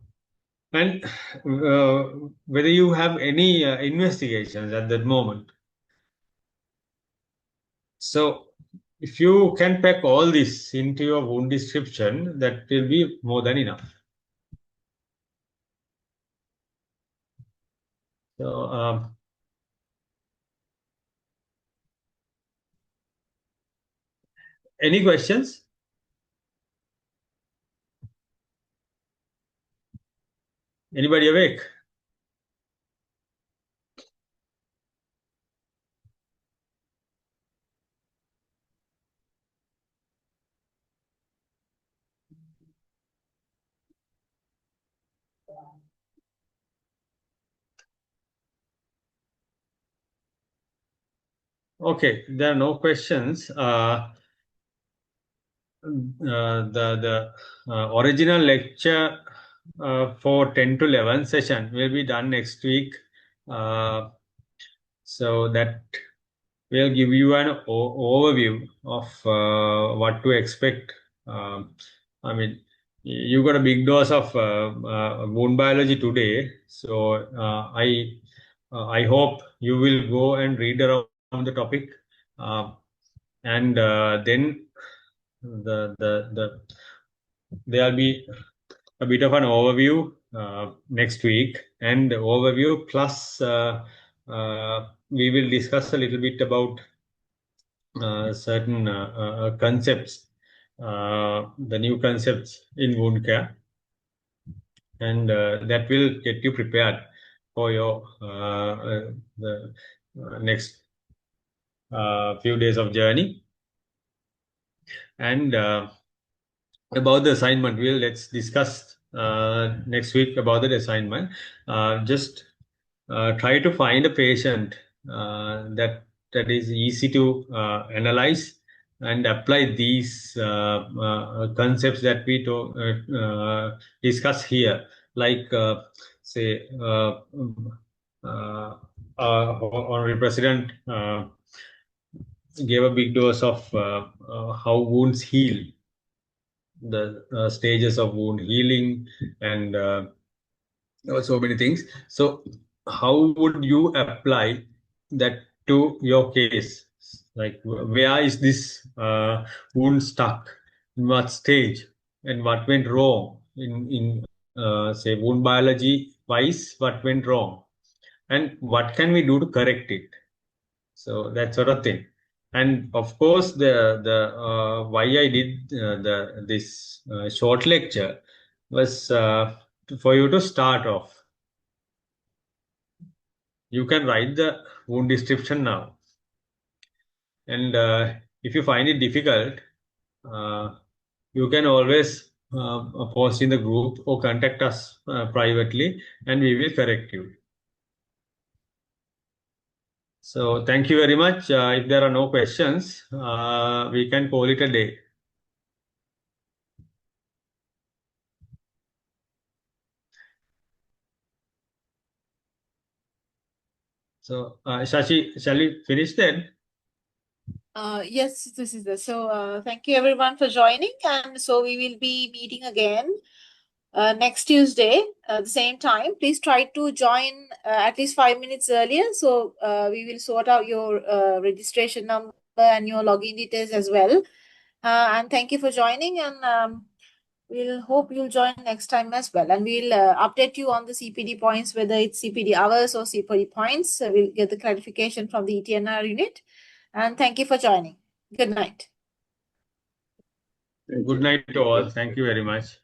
and whether you have any investigations at that moment. So, if you can pack all this into your wound description, that will be more than enough. So, any questions? Anybody awake? Okay, there are no questions. The original lecture for 10 to 11 session will be done next week. So that will give you an overview of what to expect. I mean, you got a big dose of wound biology today, so I hope you will go and read around the topic, and then there'll be a bit of an overview next week, and overview plus we will discuss a little bit about certain concepts, the new concepts in wound care, and that will get you prepared for your the next few days of journey. And about the assignment, let's discuss next week about the assignment. Just try to find a patient that is easy to analyze and apply these concepts that we discuss here, like say Honorable President gave a big dose of how wounds heal, the stages of wound healing, and so many things. So how would you apply that to your case? Like, where is this wound stuck? In what stage? And what went wrong in say wound biology wise? What went wrong? And what can we do to correct it? So that sort of thing. And of course, the why I did this short lecture was for you to start off. You can write the wound description now, and if you find it difficult, you can always post in the group or contact us privately, and we will correct you. So thank you very much. If there are no questions, we can call it a day. So, Shashi, shall we finish then? Yes, this is the so. Thank you everyone for joining, and so we will be meeting again next Tuesday at the same time. Please try to join at least 5 minutes earlier, so we will sort out your registration number and your login details as well. And thank you for joining, and we'll hope you'll join next time as well. And we'll update you on the CPD points, whether it's CPD hours or CPD points. So we'll get the clarification from the ETNR unit. And thank you for joining. Good night. Good night to all. Thank you very much.